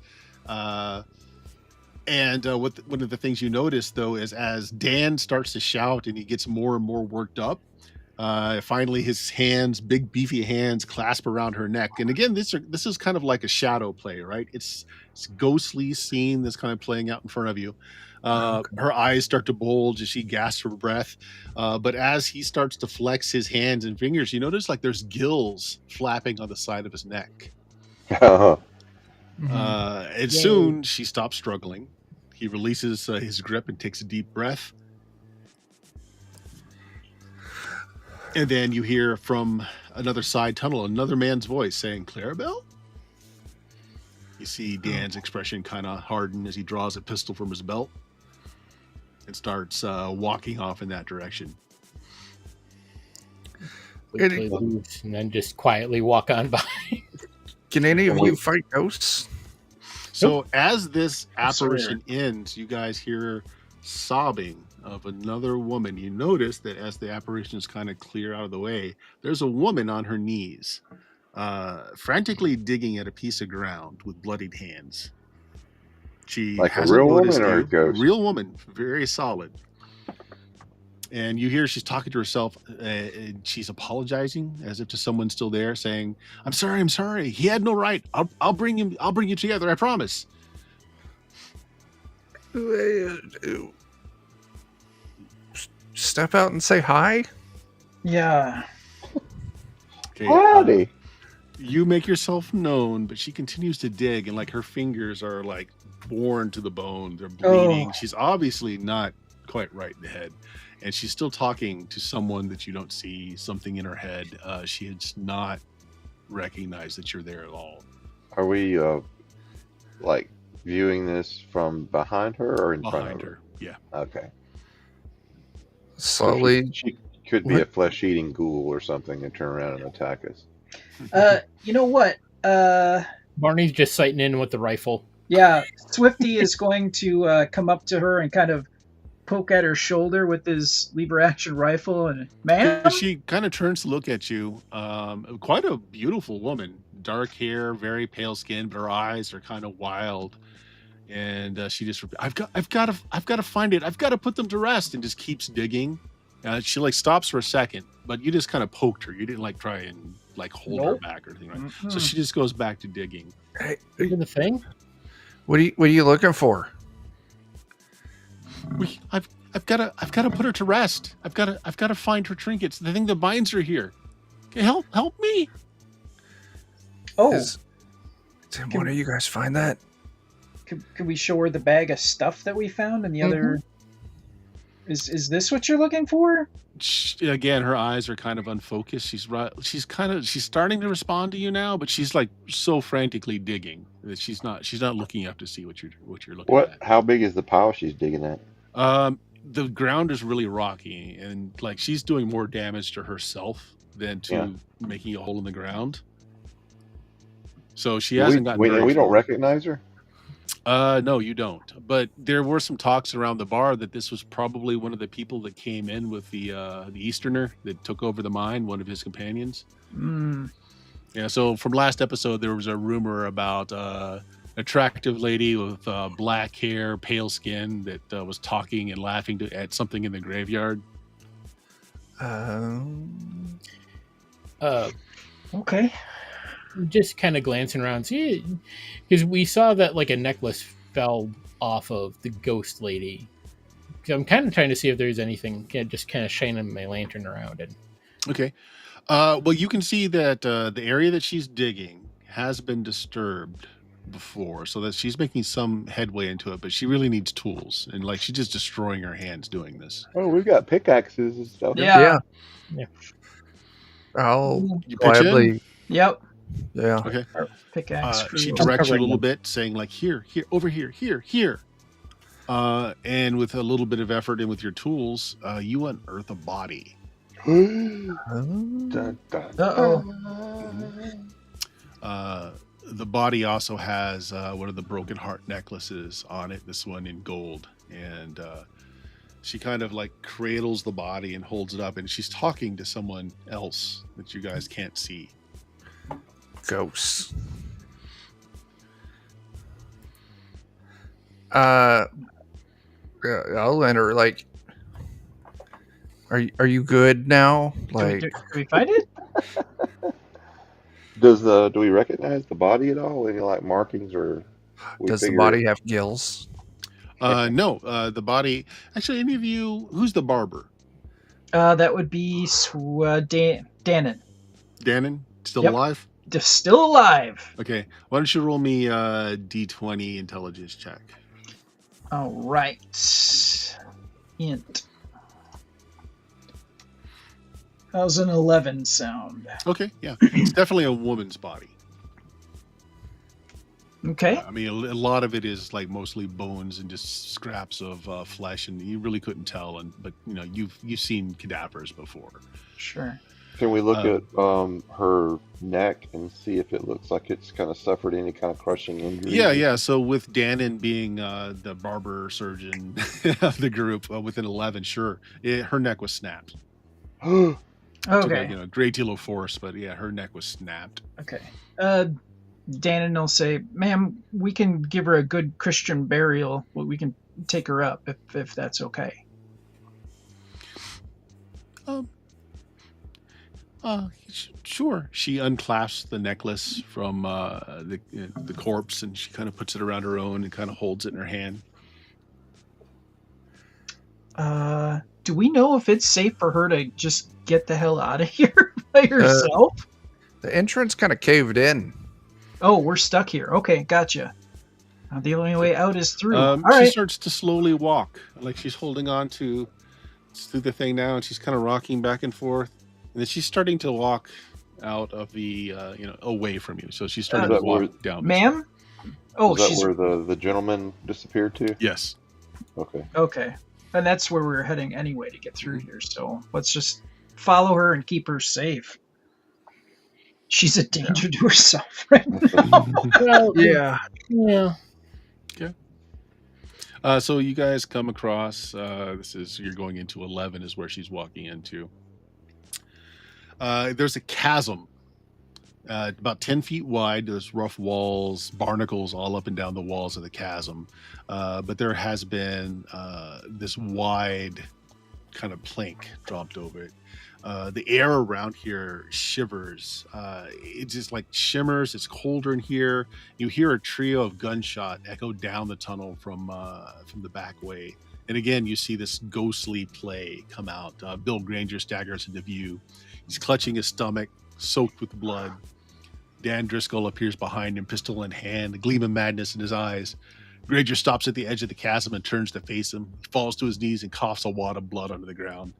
And one of the things you notice, though, is as Dan starts to shout and he gets more and more worked up, finally his hands, big beefy hands, clasp around her neck. And again, this is kind of like a shadow play, right? It's ghostly scene that's kind of playing out in front of you. Her eyes start to bulge as she gasps for breath. But as he starts to flex his hands and fingers, you notice like there's gills flapping on the side of his neck. And soon she stops struggling. He releases his grip and takes a deep breath. And then you hear from another side tunnel, another man's voice saying, "Clarabelle?" You see Dan's expression kind of harden as he draws a pistol from his belt and starts walking off in that direction. And then just quietly walk on by. Can any of And we- you fight ghosts? So as this I swear. apparition ends, you guys hear sobbing of another woman. You notice that as the apparitions kind of clear out of the way, there's a woman on her knees, frantically digging at a piece of ground with bloodied hands. She Like a hasn't real noticed woman or a you. ghost? Real woman, very solid. And you hear she's talking to herself, and she's apologizing as if to someone still there, saying, I'm sorry. He had no right. I'll bring you together, I promise." Step out and say hi. Yeah. Okay, Howdy. you make yourself known, but she continues to dig, and like her fingers are like worn to the bone. They're bleeding. Oh. She's obviously not quite right in the head, and she's still talking to someone that you don't see. Something in her head. She has not recognized that you're there at all. Are we like viewing this from behind her or in front Behind of her, yeah. Okay. Slowly. She could be a flesh-eating ghoul or something and turn around and attack us. You know what? Barney's just sighting in with the rifle. Yeah, Swifty is going to come up to her and kind of poke at her shoulder with his lever action rifle. And man, She kind of turns to look at you. Quite a beautiful woman, dark hair, very pale skin, but her eyes are kind of wild. And she just, I've got to find it. I've got to put them to rest, and just keeps digging. She like stops for a second, but you just kind of poked her. You didn't like try and like hold her Nope. back or anything, right? Mhm. So she just goes back to digging. Hey, Into the thing? what are you looking for? I've got to put her to rest. I've got to find her trinkets. The thing that binds her here. Okay, help me. oh, Did one of you guys find that? could we show her the bag of stuff that we found and the other? Is this what you're looking for? Again, her eyes are kind of unfocused. She's starting to respond to you now, but she's like so frantically digging that she's not looking up to see what you're looking at. How big is the pile she's digging at? The ground is really rocky, and like she's doing more damage to herself than to making a hole in the ground. So she hasn't gotten. We very don't far. recognize her. No, you don't. But there were some talks around the bar that this was probably one of the people that came in with the Easterner that took over the mine, one of his companions. Mm. Yeah. So from last episode, there was a rumor about attractive lady with black hair, pale skin that was talking and laughing at something in the graveyard. Okay. Just kind of glancing around, see, because we saw that like a necklace fell off of the ghost lady. So I'm kind of trying to see if there's anything, just kind of shining my lantern around it. Okay. Well, you can see that the area that she's digging has been disturbed before, so that she's making some headway into it, but she really needs tools, and like she's just destroying her hands doing this. Oh, we've got pickaxes and stuff. Yeah. I'll You pitch in? gladly. Yep. Yeah. Okay. Pickaxe. for She you. directs you a covering little them. bit, saying like here, over here, here. And with a little bit of effort and with your tools, you unearth a body. Dun, dun, Uh-oh. The body also has one of the broken heart necklaces on it, this one in gold. And she kind of like cradles the body and holds it up, and she's talking to someone else that you guys can't see. Ghosts. I'll enter. Like, are you good now? Like, Did we find it? Do we recognize the body at all? Any like markings or? does the body have gills? No, the body. Actually, any of you? Who's the barber? That would be Dannon. Dannon, still Yep. alive? Just still alive. Okay. Why don't you roll me a D20 intelligence check? All right. Int. How's an 11 sound? Okay, yeah. It's definitely a woman's body. Okay. I mean, a lot of it is like mostly bones and just scraps of flesh, and you really couldn't tell. But you know, you've seen cadavers before. Sure. Can we look at her neck and see if it looks like it's kind of suffered any kind of crushing injury? Yeah. So with Dannon being the barber surgeon of the group, within 11, sure, her neck was snapped. Took Okay. a great deal of force, but yeah, her neck was snapped. Okay. Dannon will say, "Ma'am, we can give her a good Christian burial. We can take her up if that's okay." Sure. She unclasps the necklace from the corpse, and she kind of puts it around her own and kind of holds it in her hand. Do we know if it's safe for her to just get the hell out of here by herself? The entrance kind of caved in. Oh, we're stuck here. Okay, gotcha. The only way out is through. All She right. starts to slowly walk, like she's holding on to through the thing now, and she's kind of rocking back and forth, and then she's starting to walk out of the away from you. So she's starting to walk down. Ma'am? Oh, Is that she's where the gentleman disappeared to? Yes. okay. And that's where we're heading anyway to get through here. So let's just follow her and keep her safe. She's a danger to herself right now. Well, Yeah. yeah. So you guys come across. You're going into 11 is where she's walking into. There's a chasm, about 10 feet wide. There's rough walls, barnacles all up and down the walls of the chasm. But there has been this wide kind of plank dropped over it. The air around here shivers. It just like shimmers. It's colder in here. You hear a trio of gunshot echo down the tunnel from the back way. And again, you see this ghostly play come out. Bill Granger staggers into view. He's clutching his stomach, soaked with blood. Dan Driscoll appears behind him, pistol in hand, a gleam of madness in his eyes. Granger stops at the edge of the chasm and turns to face him. He falls to his knees and coughs a wad of blood onto the ground.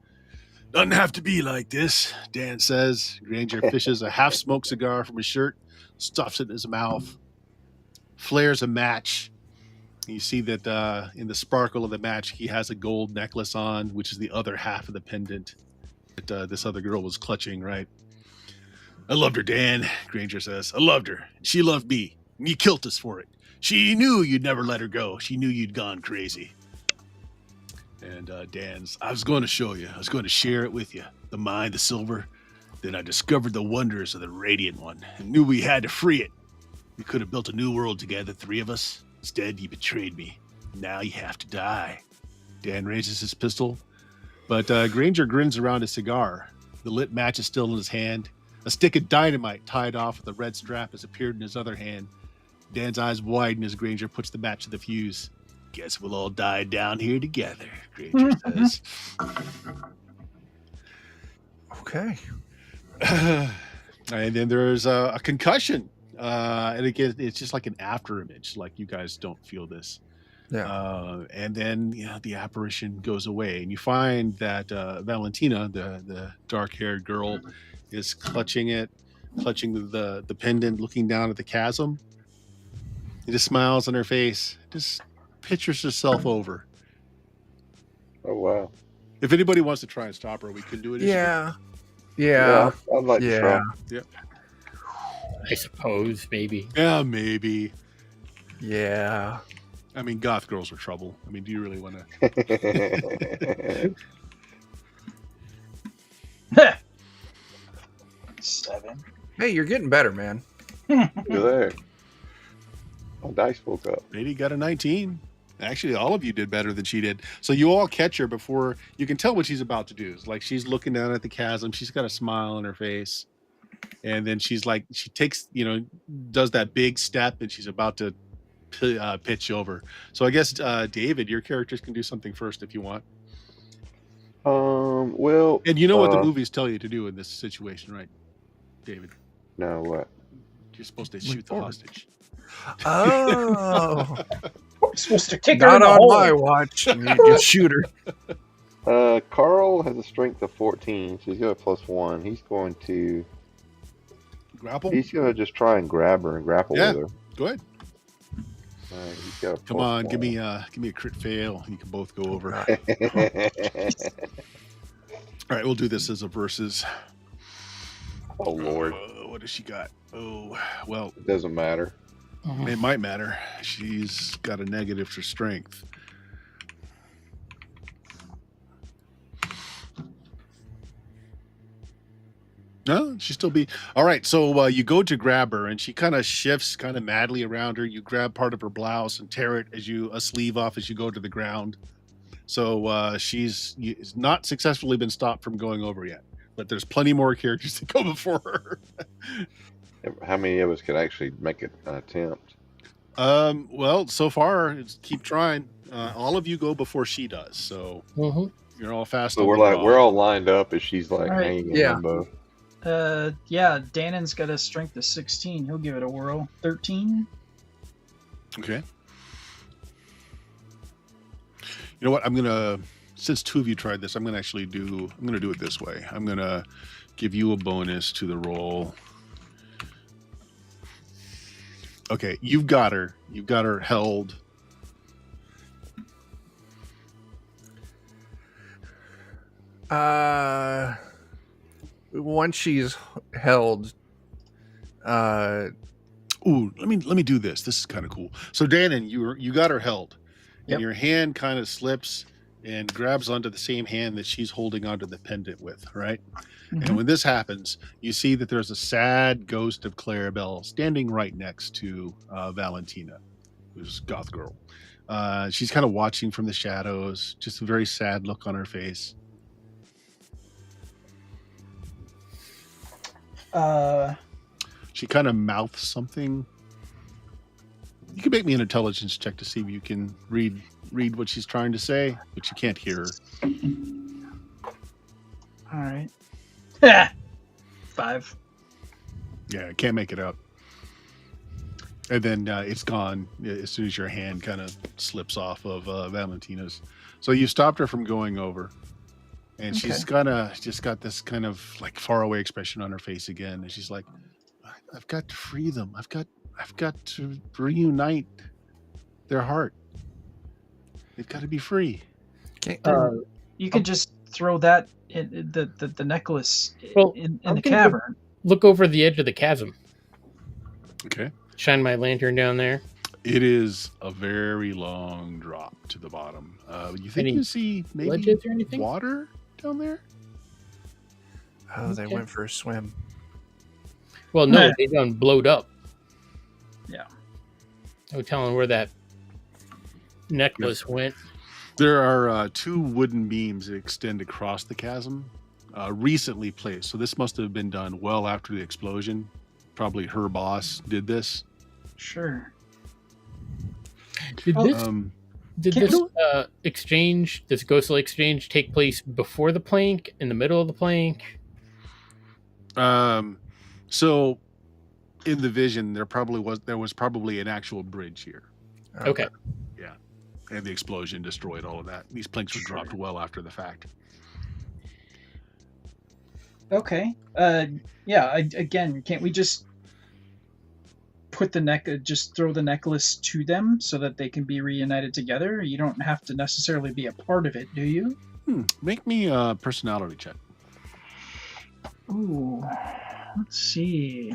Doesn't have to be like this, Dan says. Granger fishes a half-smoked cigar from his shirt, stuffs it in his mouth, flares a match. You see that in the sparkle of the match, he has a gold necklace on, which is the other half of the pendant that this other girl was clutching, right? I loved her, Dan, Granger says. I loved her. She loved me. And you killed us for it. She knew you'd never let her go. She knew you'd gone crazy. And Dan's, I was going to show you. I was going to share it with you. The mine, the silver. Then I discovered the wonders of the Radiant One and knew we had to free it. We could have built a new world together, three of us. Instead, you betrayed me. Now you have to die. Dan raises his pistol, but Granger grins around his cigar. The lit match is still in his hand. A stick of dynamite tied off with a red strap has appeared in his other hand. Dan's eyes widen as Granger puts the match to the fuse. Guess we'll all die down here together, Granger says. Okay. And then there's a concussion. And again, it's just like an after image. Like you guys don't feel this. Yeah. And then the apparition goes away, and you find that Valentina, the dark-haired girl, is clutching the pendant, looking down at the chasm. He just smiles on her face, just pictures herself over. Oh, wow. If anybody wants to try and stop her, we can do it. Yeah. I'd like to try. Yeah. I suppose, maybe. Yeah, maybe. Yeah. I mean, goth girls are trouble. I mean, do you really want to? 7. Hey, you're getting better, man. You're there. My dice woke up. Lady got a 19. Actually, all of you did better than she did. So you all catch her before you can tell what she's about to do. It's like she's looking down at the chasm. She's got a smile on her face. And then she's like, she takes, does that big step, and she's about to pitch over. So I guess, David, your characters can do something first if you want. Well. And you know what the movies tell you to do in this situation, right, David? No, what? You're supposed to shoot the hostage. Oh. We're supposed to kick her in Not the on hole. my watch. You just shoot her. Carl has a strength of 14, so he's got a +1. He's going to Grapple? He's going to just try and grab her and grapple with her. Go ahead. He's got a Come on, +1. give me a crit fail. You can both go over. All right, we'll do this as a versus. Oh Lord, What does she got? Oh, well, it doesn't matter. it might matter. She's got a negative for strength. No, she still be all right. So you go to grab her, and she kind of shifts, kind of madly around her. You grab part of her blouse and tear it as you a sleeve off as you go to the ground. So she's not successfully been stopped from going over yet, but there's plenty more characters to go before her. How many of us could actually make an attempt? Well, so far, keep trying. All of you go before she does, so Mhm. you're all fast. So on we're the like draw. we're all lined up as she's like All right. hanging in Yeah. limbo. Yeah, Danon's got a strength of 16. He'll give it a whirl. 13. Okay. You know what? I'm gonna, since two of you tried this, I'm gonna do it this way. I'm gonna give you a bonus to the roll. Okay, you've got her. You've got her held. Once she's held, Ooh, let me do this. This is kind of cool. So Danon, you got her held, and Yep. your hand kind of slips and grabs onto the same hand that she's holding onto the pendant with, right? Mhm. And when this happens, you see that there's a sad ghost of Clarabelle standing right next to Valentina, who's Goth Girl. She's kind of watching from the shadows, just a very sad look on her face. She kind of mouths something. You can make me an intelligence check to see if you can read what she's trying to say, but you can't hear her. All right. 5. Yeah, I can't make it out. And then it's gone as soon as your hand kind of slips off of Valentina's. So you stopped her from going over. And she's kind of just got this kind of like faraway expression on her face again. And she's like, I've got to free them. I've got to reunite their heart. They've got to be free. okay. You can just throw that in the necklace Well, in I'm the gonna cavern. Look over the edge of the chasm. Okay. Shine my lantern down there. It is a very long drop to the bottom. You think Any you see maybe ledges or anything? water down there? Oh, they Okay. went for a swim. Well, no, Nah. they done blowed up. Yeah. No telling where that necklace went. There are two wooden beams that extend across the chasm, recently placed. So this must have been done well after the explosion. Probably her boss did this. Sure. Did Oh, this Did Can't this exchange, this ghostly exchange, take place before the plank, in the middle of the plank? So in the vision, there was probably an actual bridge here, Okay. and the explosion destroyed all of that. These planks were dropped well after the fact. Okay. Yeah. Again, can't we just put just throw the necklace to them so that they can be reunited together? You don't have to necessarily be a part of it, do you? Make me a personality check. Ooh. Let's see.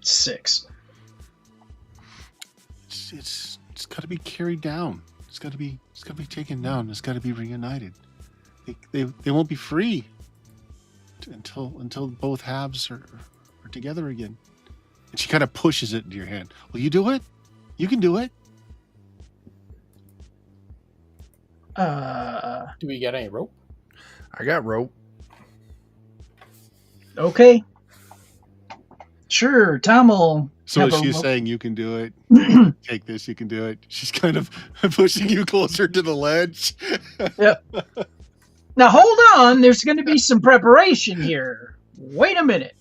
6. It's got to be carried down. It's got to be taken down. It's got to be reunited. They won't be free until both halves are together again. And she kind of pushes it into your hand. Will you do it? You can do it. Do we got any rope? I got rope. Okay. Sure, Tom will. So have a she's rope. saying you can do it. Take this, you can do it. She's kind of pushing you closer to the ledge. Now hold on, there's going to be some preparation here. Wait a minute.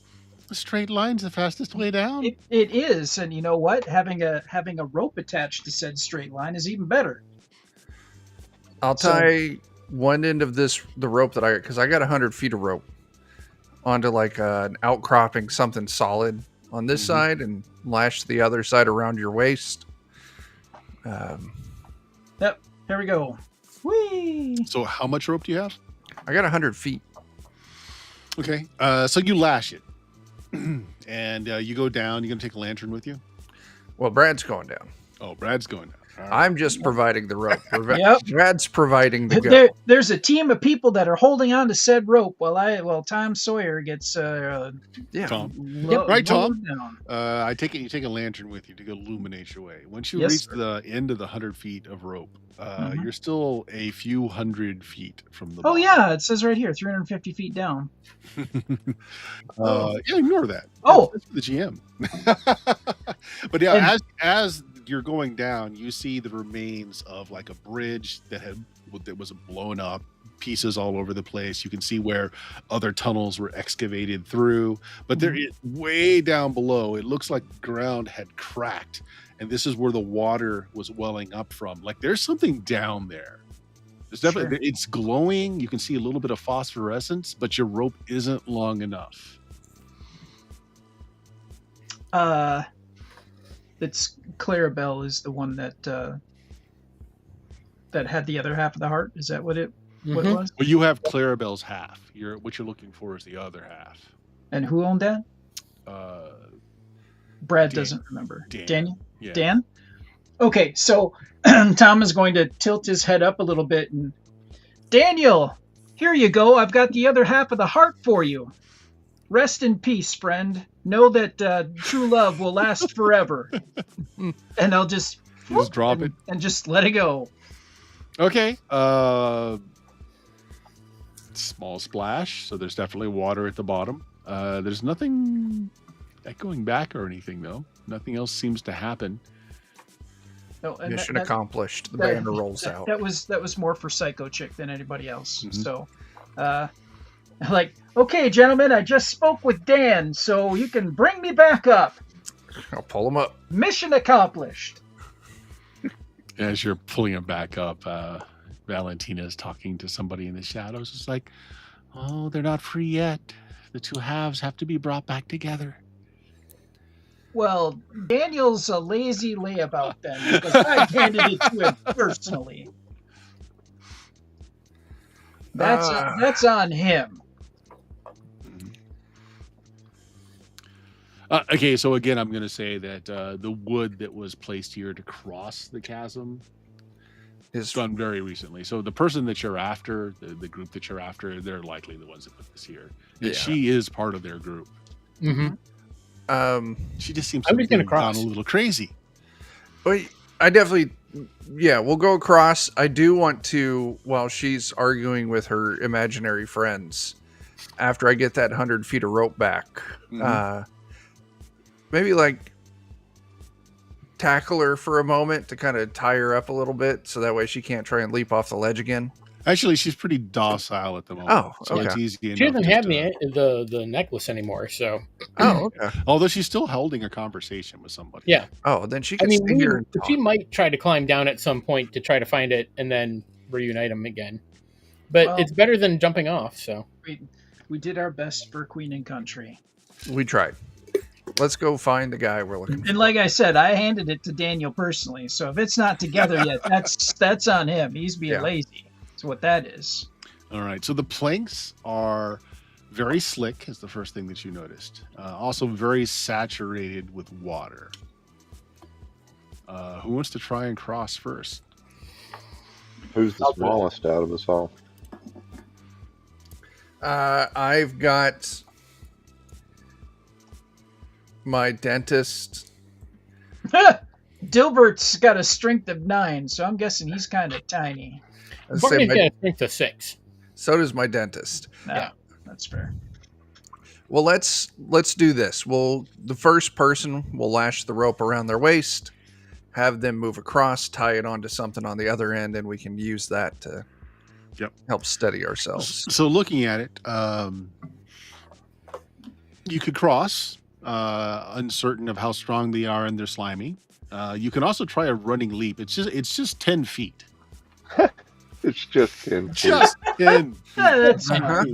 A straight line's the fastest way down. It is, and you know what? Having a rope attached to said straight line is even better. I'll So- tie one end of the rope that because I got 100 feet of rope onto like an outcropping, something solid on this side, and lash the other side around your waist. Yep, here we go. Whee! So how much rope do you have? I got 100 feet. Okay. So you lash it. And you go down. You're going to take a lantern with you? Well, Brad's going down. Oh, Brad's going down. All right. I'm just providing the rope. Yep. Brad's providing the go. There's a team of people that are holding on to said rope while Tom Sawyer gets Yeah. Tom. right, Tom. down. I take it you take a lantern with you to illuminate your way. Once you Yes, reach sir. the end of the 100 feet of rope, Mhm. you're still a few hundred feet from the Oh bottom. yeah, it says right here, 350 feet down. Yeah, ignore that. Oh. That's for the GM. But yeah, And- as you're going down, you see the remains of like a bridge that was blown up, pieces all over the place. You can see where other tunnels were excavated through, but there is way down below. It looks like the ground had cracked, and this is where the water was welling up from. Like there's something down there. There's definitely it's glowing. You can see a little bit of phosphorescence, but your rope isn't long enough. It's Clarabelle is the one that had the other half of the heart. Is that what it Mm-hmm. was? Well, you have Clarabelle's half. What you're looking for is the other half. And who owned that? Brad doesn't remember. Dan. Daniel? Yeah. Dan? Okay, so Tom is going to tilt his head up a little bit and Daniel, here you go. I've got the other half of the heart for you. Rest in peace, friend. Know that true love will last forever. And I'll just drop it and just let it go. Okay. Small splash. So there's definitely water at the bottom. There's nothing echoing back or anything though. Nothing else seems to happen. No, and Mission accomplished. The banner rolls out. That was more for Psycho Chick than anybody else. Mhm. So, like, okay, gentlemen, I just spoke with Dan, so you can bring me back up. I'll pull him up. Mission accomplished. As you're pulling him back up, Valentina is talking to somebody in the shadows. It's like, oh, they're not free yet. The two halves have to be brought back together. Well, Daniel's a lazy layabout then, because I handed it to him personally. That's on him. Okay, so again, I'm going to say that the wood that was placed here to cross the chasm is done very recently. So the person that you're after, the group that you're after, they're likely the ones that put this here. And Yeah. she is part of their group. Mm-hmm. She just seems I'm to just gonna have gone cross. a little crazy. But I definitely, we'll go across. I do want to, while she's arguing with her imaginary friends, after I get that 100 feet of rope back, maybe like tackle her for a moment to kind of tie her up a little bit, so that way she can't try and leap off the ledge again. Actually, she's pretty docile at the moment. Oh, so it's okay. easy enough. She doesn't just have to- the necklace anymore, so Oh, okay. Although she's still holding a conversation with somebody. yeah. Oh, then she I can mean, stay here and she talk. might try to climb down at some point to try to find it and then reunite them again. But Well- it's better than jumping off. So We did our best for Queen and Country. We tried. Let's go find the guy we're looking for. And like I said, I handed it to Daniel personally. So if it's not together yet, that's on him. He's being Yeah. lazy. That's what that is. All right. So the planks are very slick, is the first thing that you noticed. Also very saturated with water. Who wants to try and cross first? Who's the smallest out of us all? I've got my dentist. Dilbert's got a strength of 9, so I'm guessing he's kind of tiny. Let's say Barney's my- got a strength of 6. so does my dentist. Yeah, that's fair. Well, let's do this. The first person will lash the rope around their waist, have them move across, tie it onto something on the other end, and we can use that to help steady ourselves. So looking at it, you could cross, uncertain of how strong they are and they're slimy. You can also try a running leap. It's just 10 feet. It's just 10 feet. Just 10 feet. Yeah, that's Uh-huh.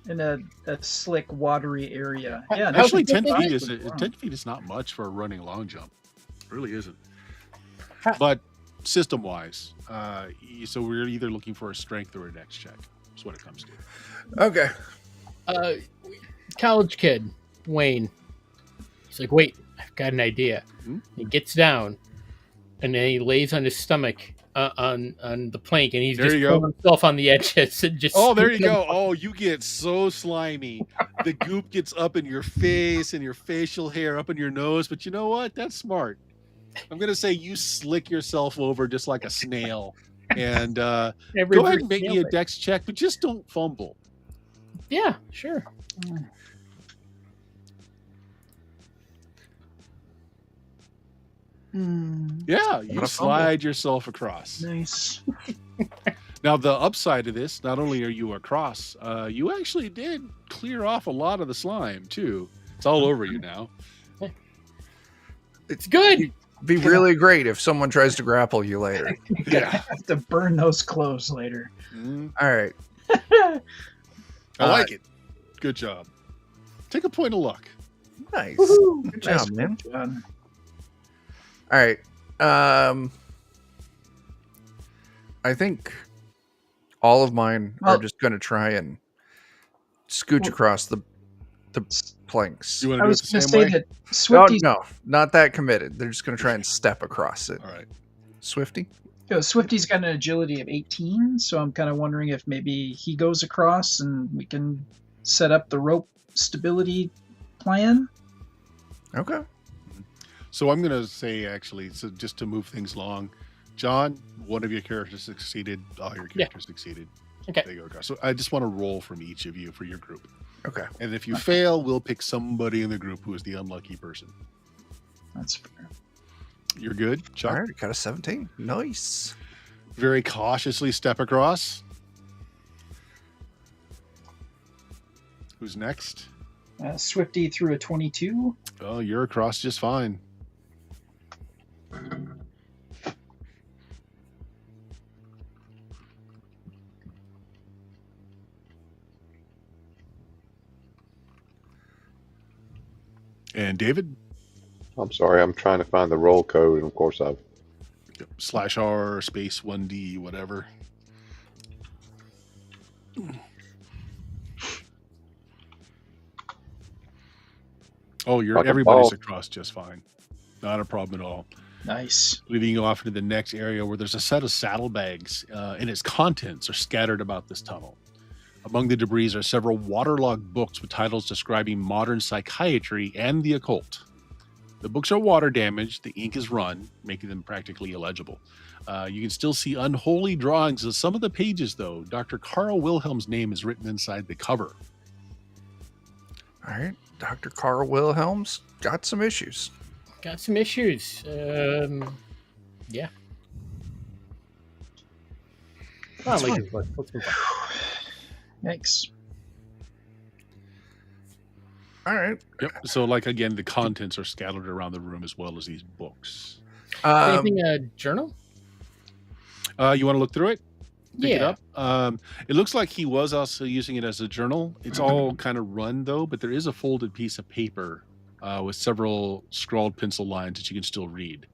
in a slick, watery area. Yeah, How's Actually, it 10 different? feet is 10 feet is not much for a running long jump. It really isn't. Huh. But system wise. So we're either looking for a strength or a dex check. That's what it comes to. Okay. College kid, Wayne. He's like, wait, I've got an idea. Mhm. He gets down, and then he lays on his stomach on the plank, and he's There just you go. pulling himself on the edges and just. Oh, there you scooping go. Oh, you get so slimy. The goop gets up in your face and your facial hair up in your nose. But you know what? That's smart. I'm going to say you slick yourself over just like a snail. And go ahead and make me a dex check, but just don't fumble. Yeah, sure. Yeah, you Not a slide yourself across. Nice. Now, the upside of this, not only are you across, you actually did clear off a lot of the slime, too. It's all over you now. It's good. Be really great if someone tries to grapple you later. Yeah. Have to burn those clothes later. Mhm. All right. I like it. Good job. Take a point of luck. Nice. Woohoo! Good job, Nice man. work, John. All right. I think all of mine are Well- just going to try and scooch across the planks. You want I to do was it the going to same say way? that Oh, Swifty's, no, not that committed. They're just going to try and step across it. All right. Swifty? Swifty's got an agility of 18, so I'm kind of wondering if maybe he goes across and we can set up the rope stability plan. Okay. So I'm going to say, actually, so just to move things along, John, one of your characters succeeded. All your characters succeeded. Okay. They go across. So I just want to roll from each of you for your group. Okay. And if you fail, we'll pick somebody in the group who is the unlucky person. That's fair. You're good, Chuck? All right. Got a 17. Nice. Very cautiously step across. Who's next? Swifty threw a 22. Oh, you're across just fine. And David? I'm sorry, I'm trying to find the roll code, and of course I've /R space 1D, whatever. Oh, Like a everybody's ball. across just fine. Not a problem at all. Nice. Leading you off into the next area where there's a set of saddlebags and its contents are scattered about this tunnel. Among the debris are several waterlogged books with titles describing modern psychiatry and the occult. The books are water damaged, the ink is run, making them practically illegible. You can still see unholy drawings of some of the pages, though. Dr. Carl Wilhelm's name is written inside the cover. All right. Dr. Carl Wilhelms got some issues. Got some issues. Yeah. Come on, ladies, let's move on. Yikes. All right. Yep. So, again, the contents are scattered around the room as well as these books. Anything journal? You want to look through it? Pick it Yeah. up. It looks like he was also using it as a journal. It's all kind of run though, but there is a folded piece of paper with several scrawled pencil lines that you can still read.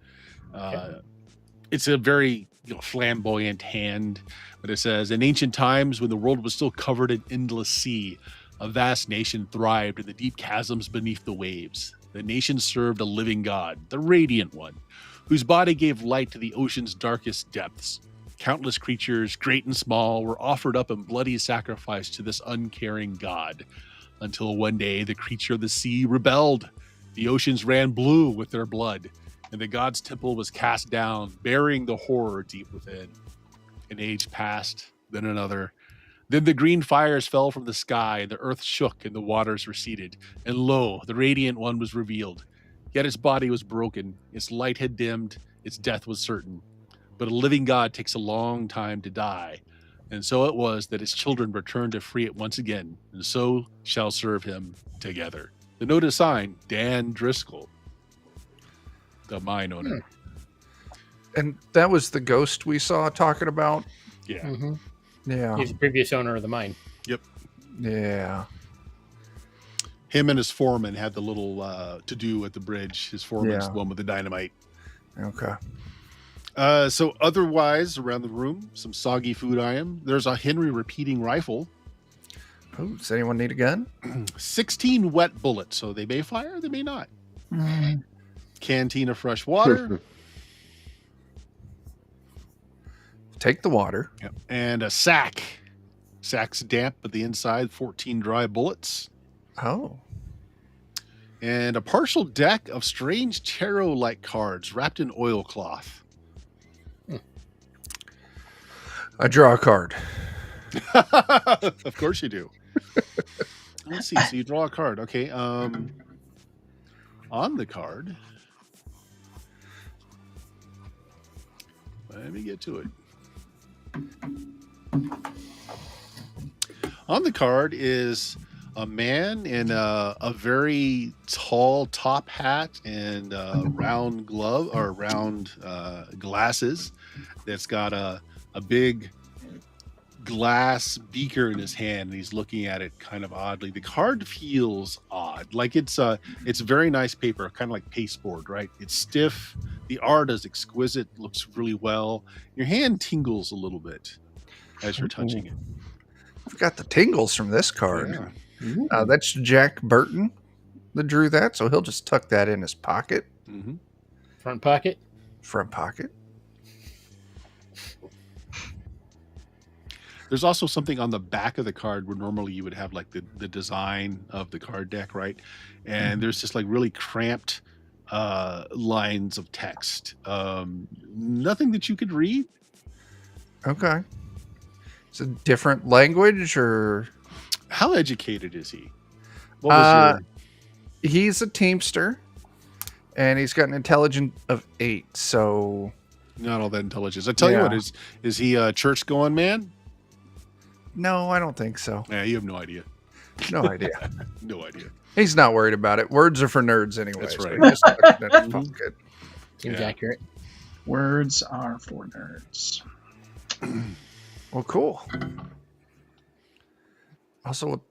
It's a very flamboyant hand, but it says, in ancient times when the world was still covered in endless sea, a vast nation thrived in the deep chasms beneath the waves. The nation served a living God, the Radiant One, whose body gave light to the ocean's darkest depths. Countless creatures, great and small, were offered up in bloody sacrifice to this uncaring god, until one day the creature of the sea rebelled. The oceans ran blue with their blood, and the god's temple was cast down, burying the horror deep within. An age passed, then another. Then the green fires fell from the sky, and the earth shook, and the waters receded. And lo, the Radiant One was revealed. Yet its body was broken, its light had dimmed, its death was certain. But a living God takes a long time to die, and so it was that his children returned to free it once again, and so shall serve him together. The note is signed, Dan Driscoll, the mine owner. And that was the ghost we saw talking about. Yeah. Mm-hmm. Yeah. He's the previous owner of the mine. Yeah. Him and his foreman had the little to-do at the bridge. His foreman's Yeah. the one with the dynamite. Okay. So otherwise, around the room, some soggy food item. There's a Henry repeating rifle. Oh, does anyone need a gun? 16 wet bullets. So they may fire, they may not. Mm. Canteen of fresh water. Take the water. Yep. And a sack. Sack's damp, but the inside, 14 dry bullets. Oh. And a partial deck of strange tarot-like cards wrapped in oilcloth. I draw a card. Of course you do. Let's see. So you draw a card. Okay. On the card. Let me get to it. On the card is a man in a very tall top hat and round glove or round glasses that's got a big glass beaker in his hand, and he's looking at it kind of oddly. The card feels odd, like it's very nice paper, kind of like pasteboard, right? It's stiff. The art is exquisite, looks really well. Your hand tingles a little bit as you're touching it. I've got the tingles from this card. Yeah. That's Jack Burton that drew that, so he'll just tuck that in his pocket. Mm-hmm. Front pocket. Front pocket. There's also something on the back of the card where normally you would have like the design of the card deck, right? And there's just like really cramped lines of text. Nothing that you could read. Okay. It's a different language, or How educated is he? What was he's a teamster, and he's got an intelligence of 8. So not all that intelligence. I tell you Yeah. what, is he a church going man? no, I don't think so. Yeah, you have no idea. No idea. No idea. He's not worried about it. Words are for nerds anyway. That's so right. he just tucked it in his pocket. Seems Yeah. accurate. Words are for nerds. Well, cool. Also,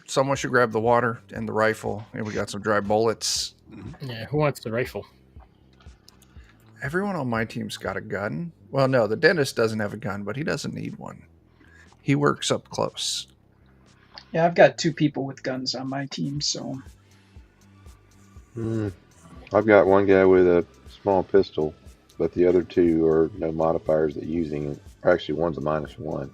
someone should grab the water and the rifle, and we got some dry bullets. Yeah, who wants the rifle? Everyone on my team's got a gun. Well, no, the dentist doesn't have a gun, but he doesn't need one. He works up close. Yeah, I've got 2 people with guns on my team, so I've got one guy with a small pistol, but the other 2 are no modifiers that using it. Actually, one's a -1.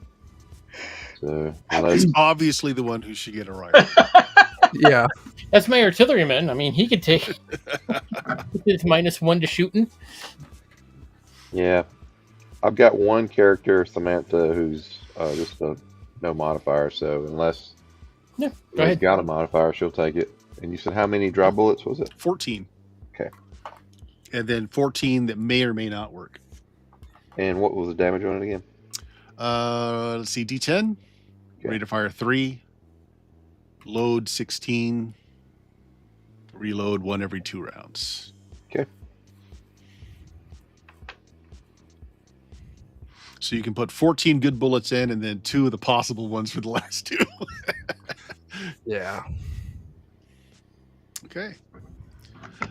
So unless He's obviously the one who should get a rifle. Yeah. That's my artilleryman. I mean, he could take his -1 to shooting. yeah, I've got one character, Samantha, who's just a no modifier. So unless Yeah, go he's ahead. got a modifier, she'll take it. And you said how many dry bullets was it? 14. Okay. And then 14 that may or may not work. And what was the damage on it again? Let's see, D10. Okay. Rate of fire 3. Load 16. Reload 1 every 2 rounds. Okay. So you can put 14 good bullets in, and then 2 of the possible ones for the last 2. Yeah. Okay.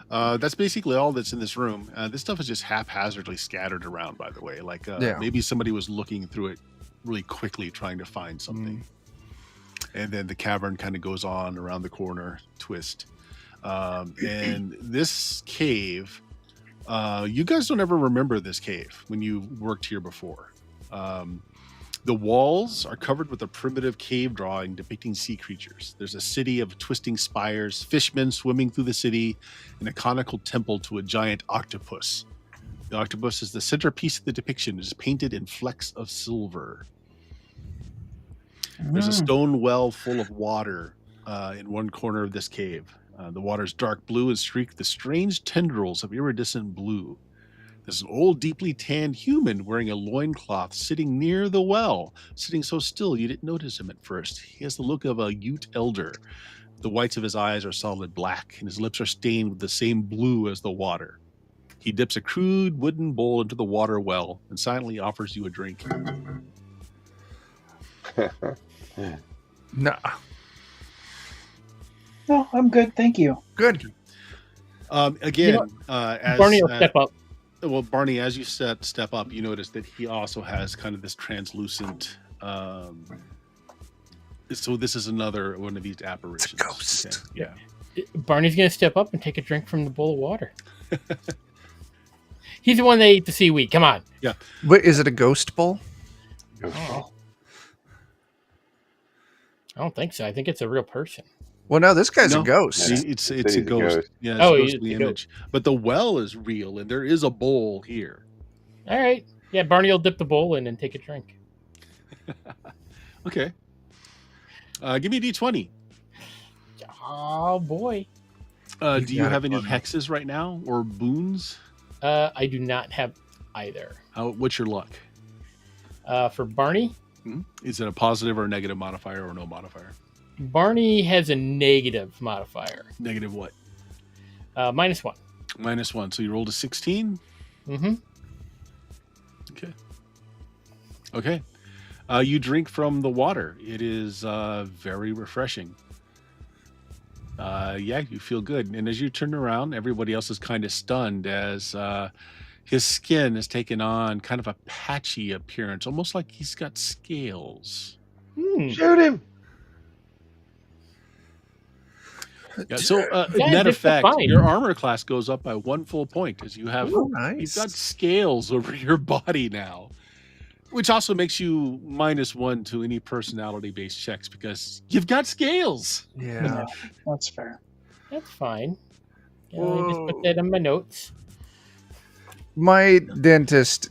That's basically all that's in this room. This stuff is just haphazardly scattered around, by the way. Like Yeah. maybe somebody was looking through it really quickly trying to find something. And then the cavern kind of goes on around the corner, twist. And this cave, you guys don't ever remember this cave when you worked here before. The walls are covered with a primitive cave drawing depicting sea creatures. There's a city of twisting spires, fishmen swimming through the city, and a conical temple to a giant octopus. The octopus is the centerpiece of the depiction. It is painted in flecks of silver. There's a stone well full of water in one corner of this cave. The water's dark blue and streaked with strange tendrils of iridescent blue. There's an old, deeply tanned human wearing a loincloth sitting near the well, sitting so still you didn't notice him at first. He has the look of a Ute elder. The whites of his eyes are solid black, and his lips are stained with the same blue as the water. He dips a crude wooden bowl into the water well and silently offers you a drink. No. no, I'm good, thank you. Good. Again, You know, as Barney will step up Well, Barney, as you step up, you notice that he also has kind of this translucent. So this is another one of these apparitions. It's a ghost. Okay, yeah. Barney's gonna step up and take a drink from the bowl of water. He's the one that ate the seaweed. Come on. But is it a ghost bowl? Oh. I don't think so. I think it's a real person. Well, no, this guy's No. a ghost. Yeah. It's He's a a ghost. ghost. Yeah, it's Oh, a he's ghostly a ghost. image. But the well is real, and there is a bowl here. All right. Yeah, Barney will dip the bowl in and take a drink. Okay. Give me a d20. Oh boy. Do You you got have it, any Barney. hexes right now or boons? I do not have either. What's your luck? For Barney, Is it a positive or a negative modifier or no modifier? Barney has a negative modifier. Negative what? -1. -1. So you rolled a 16? Mm-hmm. Okay. Okay. You drink from the water. It is very refreshing. Yeah, you feel good. And as you turn around, everybody else is kind of stunned as his skin has taken on kind of a patchy appearance, almost like he's got scales. Shoot him! Yeah, so, Yeah, matter of that's fact, fine. your armor class goes up by 1 full point as you have Oh, you've got nice. scales over your body now, which also makes you -1 to any personality-based checks because you've got scales. Yeah. That's fair. That's fine. I just put that in my notes. My dentist,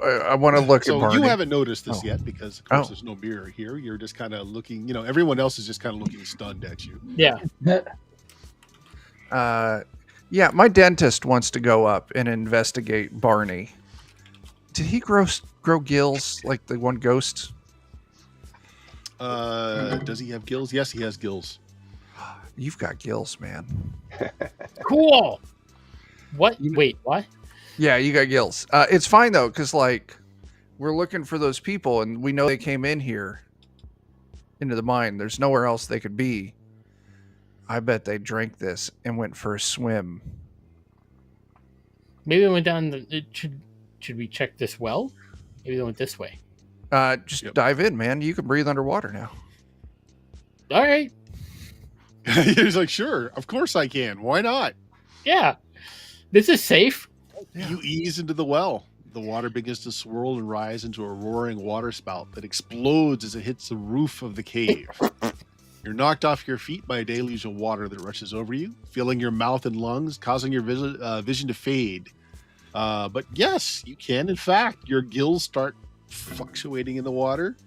I want to look So at Barney. you haven't noticed this Oh. yet because, of course, Oh. there's no mirror here. You're just kind of looking. Everyone else is just kind of looking stunned at you. Yeah. Yeah, my dentist wants to go up and investigate Barney. Did he grow gills like the one ghost? Does he have gills? Yes, he has gills. You've got gills, man. Cool. What? Wait, what? Yeah, you got gills. It's fine though, because like we're looking for those people, and we know they came in here into the mine. There's nowhere else they could be. I bet they drank this and went for a swim. Maybe they went down the. Should we check this well? Maybe they went this way. Just Yep. dive in, man. You can breathe underwater now. All right. He's like, sure, of course I can. Why not? Yeah. This is safe. Yeah. You ease into the well. The water begins to swirl and rise into a roaring water spout that explodes as it hits the roof of the cave. You're knocked off your feet by a deluge of water that rushes over you, filling your mouth and lungs, causing your vision to fade. But yes, you can, in fact, your gills start fluctuating in the water.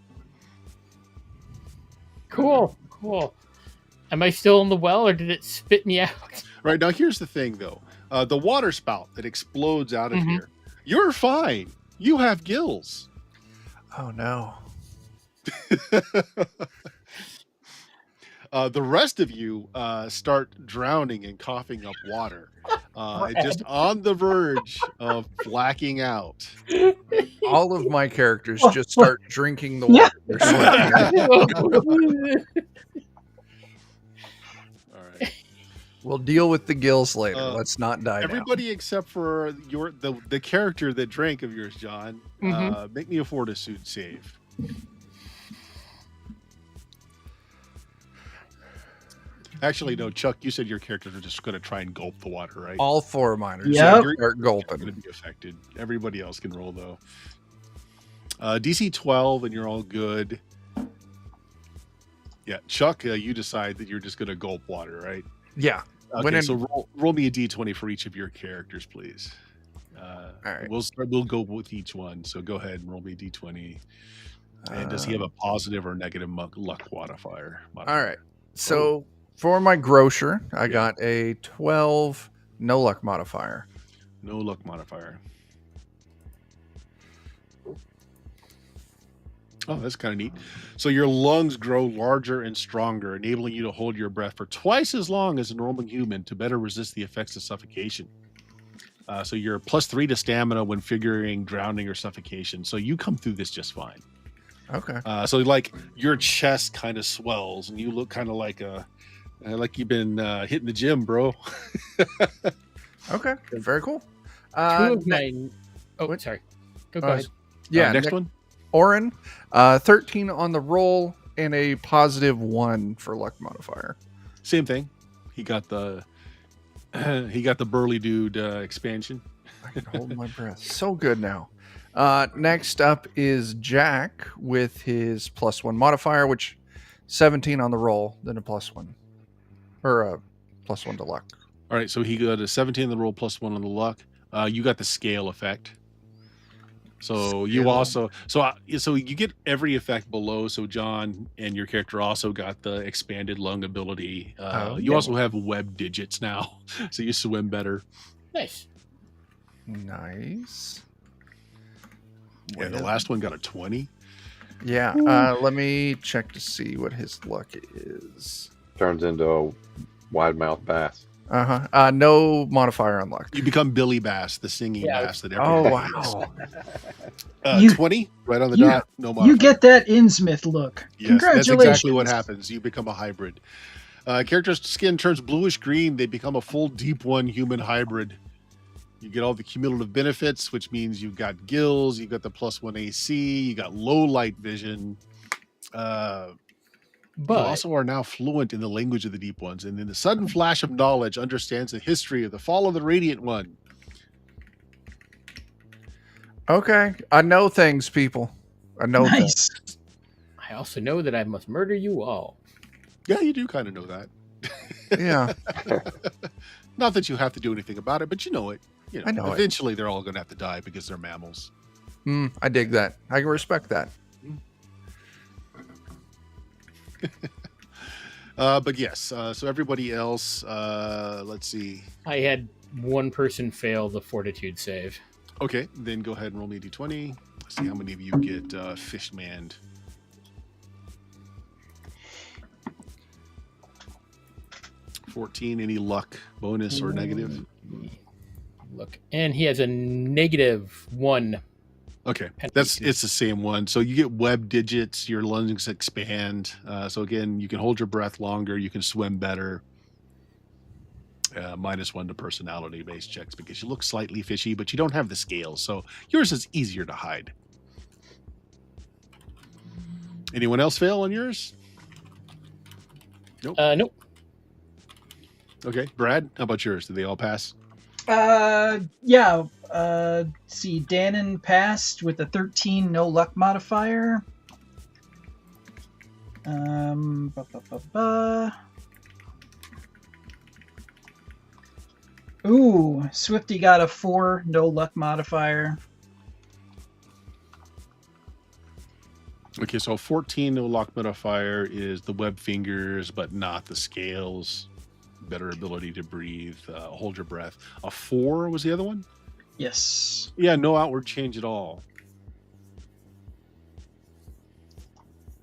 Cool. Am I still in the well, or did it spit me out? Right, now here's the thing, though. The water spout that explodes out of Mhm. here, you're fine. You have gills. Oh no. The rest of you start drowning and coughing up water, just on the verge of blacking out. All of my characters Oh, just start drinking the Yeah. water. They're swimming. All right. We'll deal with the gills later. Let's not die now. Everybody except for the character that drank of yours, John, make me a fortitude save. Actually, no, Chuck, you said your characters are just going to try and gulp the water, right? All 4 of mine are Yep. start Going to gulping. be affected. Everybody else can roll, though. DC 12, and you're all good. Yeah, Chuck, you decide that you're just going to gulp water, right? Yeah. Okay, When in- so roll me a d20 for each of your characters, please. All right. We'll go with each one. So go ahead and roll me a d20. And does he have a positive or negative luck modifier? All right. So for my grocer, I got a 12 no luck modifier. No luck modifier. Oh, that's kind of neat. So your lungs grow larger and stronger, enabling you to hold your breath for twice as long as a normal human to better resist the effects of suffocation. So you're +3 to stamina when figuring drowning or suffocation. So you come through this just fine. Okay. So like your chest kind of swells and you look kind of like you've been hitting the gym, bro. Okay. Very cool. Two of ne- my. Oh, what? sorry. Go uh, ahead. Yeah, next one. Oren, 13 on the roll and a +1 for luck modifier. Same thing. He got the burly dude expansion. I can hold my breath. So good now. Next up is Jack with his +1 modifier, which 17 on the roll, then a +1. Or a +1 to luck. All right, so he got a 17 on the roll, +1 on the luck. You got the scale effect. So you Scale. also so you get every effect below. So John and your character also got the expanded lung ability. You also have web digits now, so you swim better. Nice. Nice. Yeah, the last one got a 20. Yeah, let me check to see what his luck is. Turns into a wide mouth bass. No modifier on luck. You become Billy Bass, the singing bass that Oh, everybody wow. You- 20 right on the you- dot. No modifier. You get that Innsmouth look. Yes, Congratulations. that's exactly what happens. You become a hybrid. Character's skin turns bluish green. They become a full deep one human hybrid. You get all the cumulative benefits, which means you've got gills, you got the +1 AC, you got low light vision. You But also are now fluent in the language of the deep ones, and in the sudden flash of knowledge, understands the history of the fall of the Radiant One. Okay, I know things, people. I know things. Nice. I also know that I must murder you all. Yeah, you do kind of know that. Yeah. Not that you have to do anything about it, but you know it. I know it. Eventually, they're all going to have to die because they're mammals. I dig that. I can respect that. But yes, so everybody else, let's see. I had one person fail the fortitude save. Okay, then go ahead and roll me a d20. Let's see how many of you get fish-manned. Any luck bonus or negative? Look, and he has a -1. Okay, Penalty. it's the same one. So you get web digits, your lungs expand. So again, you can hold your breath longer, you can swim better. -1 to personality-based checks because you look slightly fishy, but you don't have the scales, so yours is easier to hide. Anyone else fail on yours? Nope. Okay, Brad, how about yours? Did they all pass? Yeah. See, Danon passed with a 13 no luck modifier. Ba, ba, ba, ba. Ooh, Swifty got a 4 no luck modifier. Okay, so 14 no lock modifier is the web fingers, but not the scales. Better ability to breathe, hold your breath. A 4 was the other one? Yes. Yeah, no outward change at all.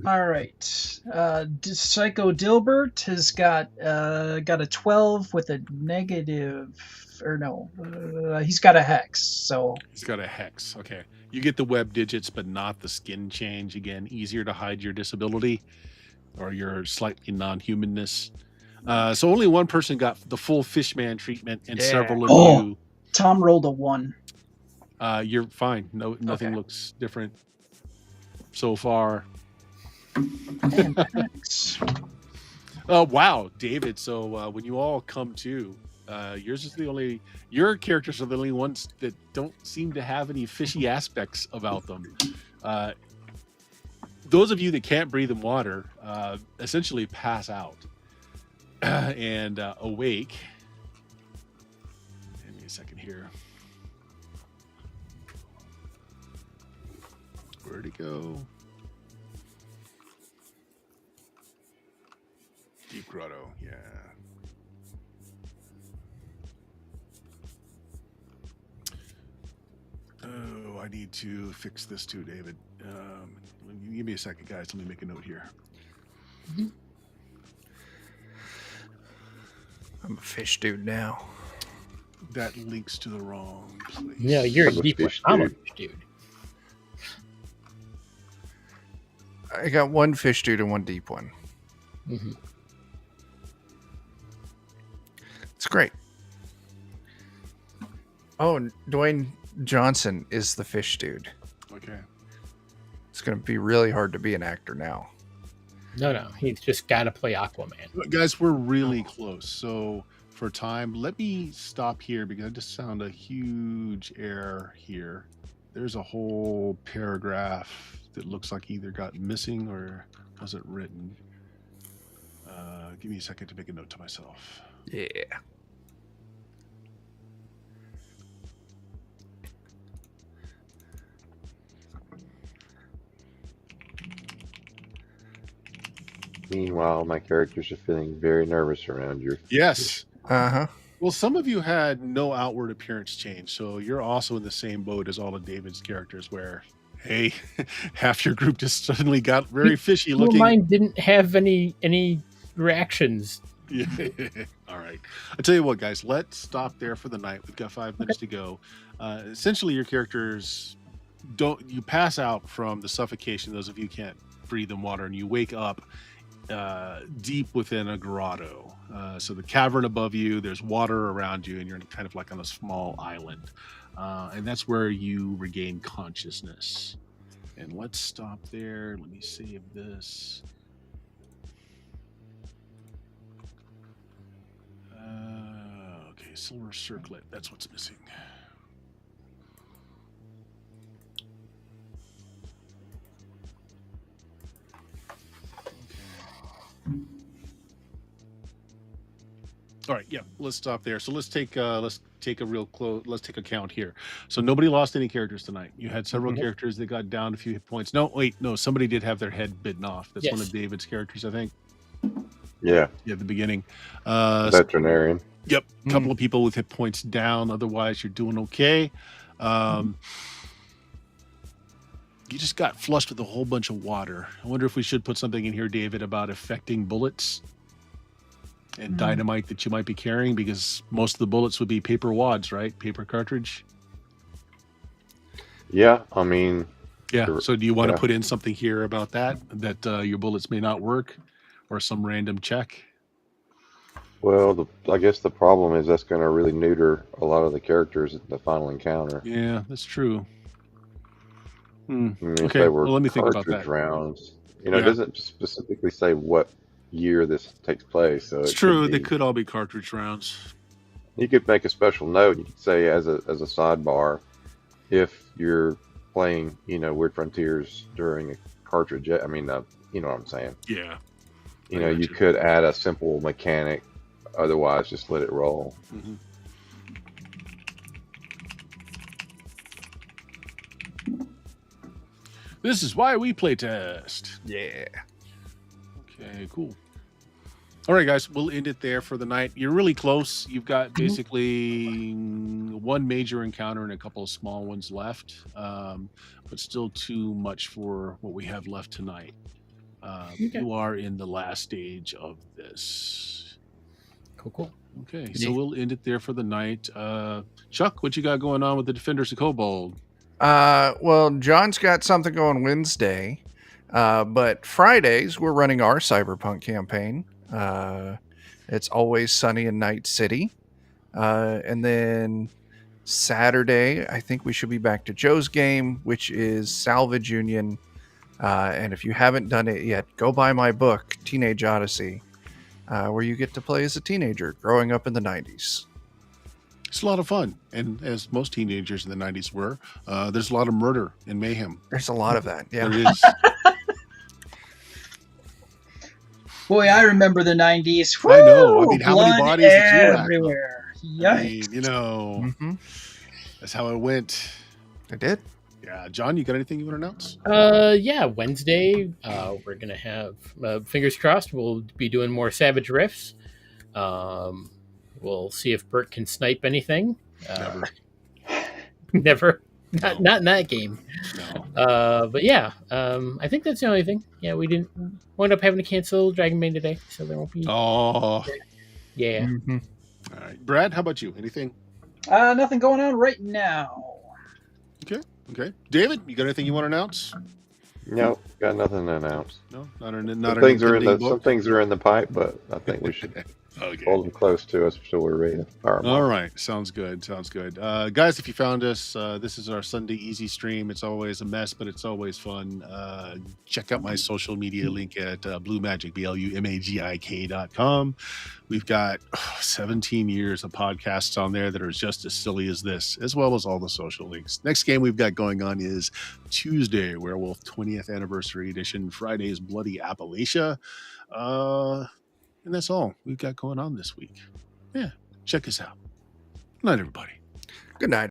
All right. Psycho Dilbert has got a 12 with a negative, or no, he's got a hex. So He's got a hex. Okay. You get the web digits, but not the skin change. Again, easier to hide your disability or your slightly non-humanness. So only one person got the full fishman treatment, and several of you. Tom rolled a 1. You're fine. No, nothing Okay. looks different so far. And hex. Wow, David. So when you all come to, yours is the only. Your characters are the only ones that don't seem to have any fishy aspects about them. Those of you that can't breathe in water essentially pass out and awake. Give me a second here. Where'd it go? Deep grotto, yeah. Oh, I need to fix this too, David. Give me a second, guys. Let me make a note here. I'm a fish dude now. That links to the wrong place. No, you're a I'm a deep one. fish I'm a dude. fish dude. I got one fish dude and one deep one. Mhm. It's great. Oh, Dwayne Johnson is the fish dude. Okay. It's going to be really hard to be an actor now. No, he's just got to play Aquaman. But guys, we're really close. So for time, let me stop here because I just found a huge error here. There's a whole paragraph that looks like either got missing or wasn't written. Give me a second to make a note to myself. Yeah. Meanwhile, my characters are feeling very nervous around your. Yes. Uh-huh. Well, some of you had no outward appearance change, so you're also in the same boat as all of David's characters where, hey, half your group just suddenly got very fishy Well, looking. mine didn't have any reactions. Yeah. All right. I tell you what, guys, let's stop there for the night. We've got 5 minutes to go. Essentially, your characters you pass out from the suffocation. Those of you who can't breathe in water, and you wake up deep within a grotto. So the cavern above you, there's water around you, and you're kind of like on a small island. And that's where you regain consciousness. And let's stop there. Let me save this. Okay, silver circlet. That's what's missing. All right, yeah, let's stop there. So let's take a count here. So nobody lost any characters tonight. You had several characters that got down a few hit points. No, somebody did have their head bitten off. That's one of David's characters, I think. Yeah, at the beginning. Veterinarian. Yep, a couple of people with hit points down. Otherwise, you're doing okay. You just got flushed with a whole bunch of water. I wonder if we should put something in here, David, about affecting bullets and dynamite that you might be carrying, because most of the bullets would be paper wads, right? Paper cartridge. Yeah, I mean. Yeah. So do you want to put in something here about that your bullets may not work, or some random check? Well, I guess the problem is that's going to really neuter a lot of the characters at the final encounter. Yeah, that's true. I mean, Okay, if they were well, let me think about that. rounds. It doesn't specifically say what year this takes place. So it's true. They could all be cartridge rounds. You could make a special note. You could say as a sidebar, if you're playing, Weird Frontiers during a cartridge. I mean, you know what I'm saying. Yeah. You could add a simple mechanic. Otherwise, just let it roll. Mm-hmm. This is why we play test. Yeah. Okay, cool. All right, guys, we'll end it there for the night. You're really close. You've got basically one major encounter and a couple of small ones left, but still too much for what we have left tonight. You are in the last stage of this. Cool. Okay, so we'll end it there for the night. Chuck, what you got going on with the Defenders of Kobold? Well, John's got something going Wednesday, but Fridays we're running our Cyberpunk campaign. It's Always Sunny in Night City. And then Saturday, I think we should be back to Joe's game, which is Salvage Union. And if you haven't done it yet, go buy my book, Teenage Odyssey, where you get to play as a teenager growing up in the 90s. It's a lot of fun. And as most teenagers in the 90s were, there's a lot of murder and mayhem. There's a lot of that. Yeah. There is. Boy, I remember the 90s. Woo! I know. I mean, how many bodies did you rack up? everywhere? Yikes. I mean, that's how it went. I did. Yeah. John, you got anything you want to announce? Yeah, Wednesday, we're going to have, fingers crossed, we'll be doing more Savage Riffs. We'll see if Bert can snipe anything. Never. Never. Not in that game. No. But yeah, I think that's the only thing. Yeah, we didn't wind up having to cancel Dragon Bane today, so there won't be. Oh. Yeah. Mm-hmm. All right. Brad, how about you? Anything? Nothing going on right now. Okay. David, you got anything you want to announce? Nope, got nothing to announce. No, not an Some not an things are in impending some book. things are in the pipe, but I think we should Okay. hold them close to us so we're ready to fire them All off. right, sounds good. Sounds good. Guys, if you found us, this is our Sunday Easy stream. It's always a mess, but it's always fun. Check out my social media link at BlueMagic, BLUMAGIK.com. We've got 17 years of podcasts on there that are just as silly as this, as well as all the social links. Next game we've got going on is Tuesday, Werewolf 20th Anniversary Edition. Friday is Bloody Appalachia. And that's all we've got going on this week. Yeah, check us out. Good night, everybody. Good night.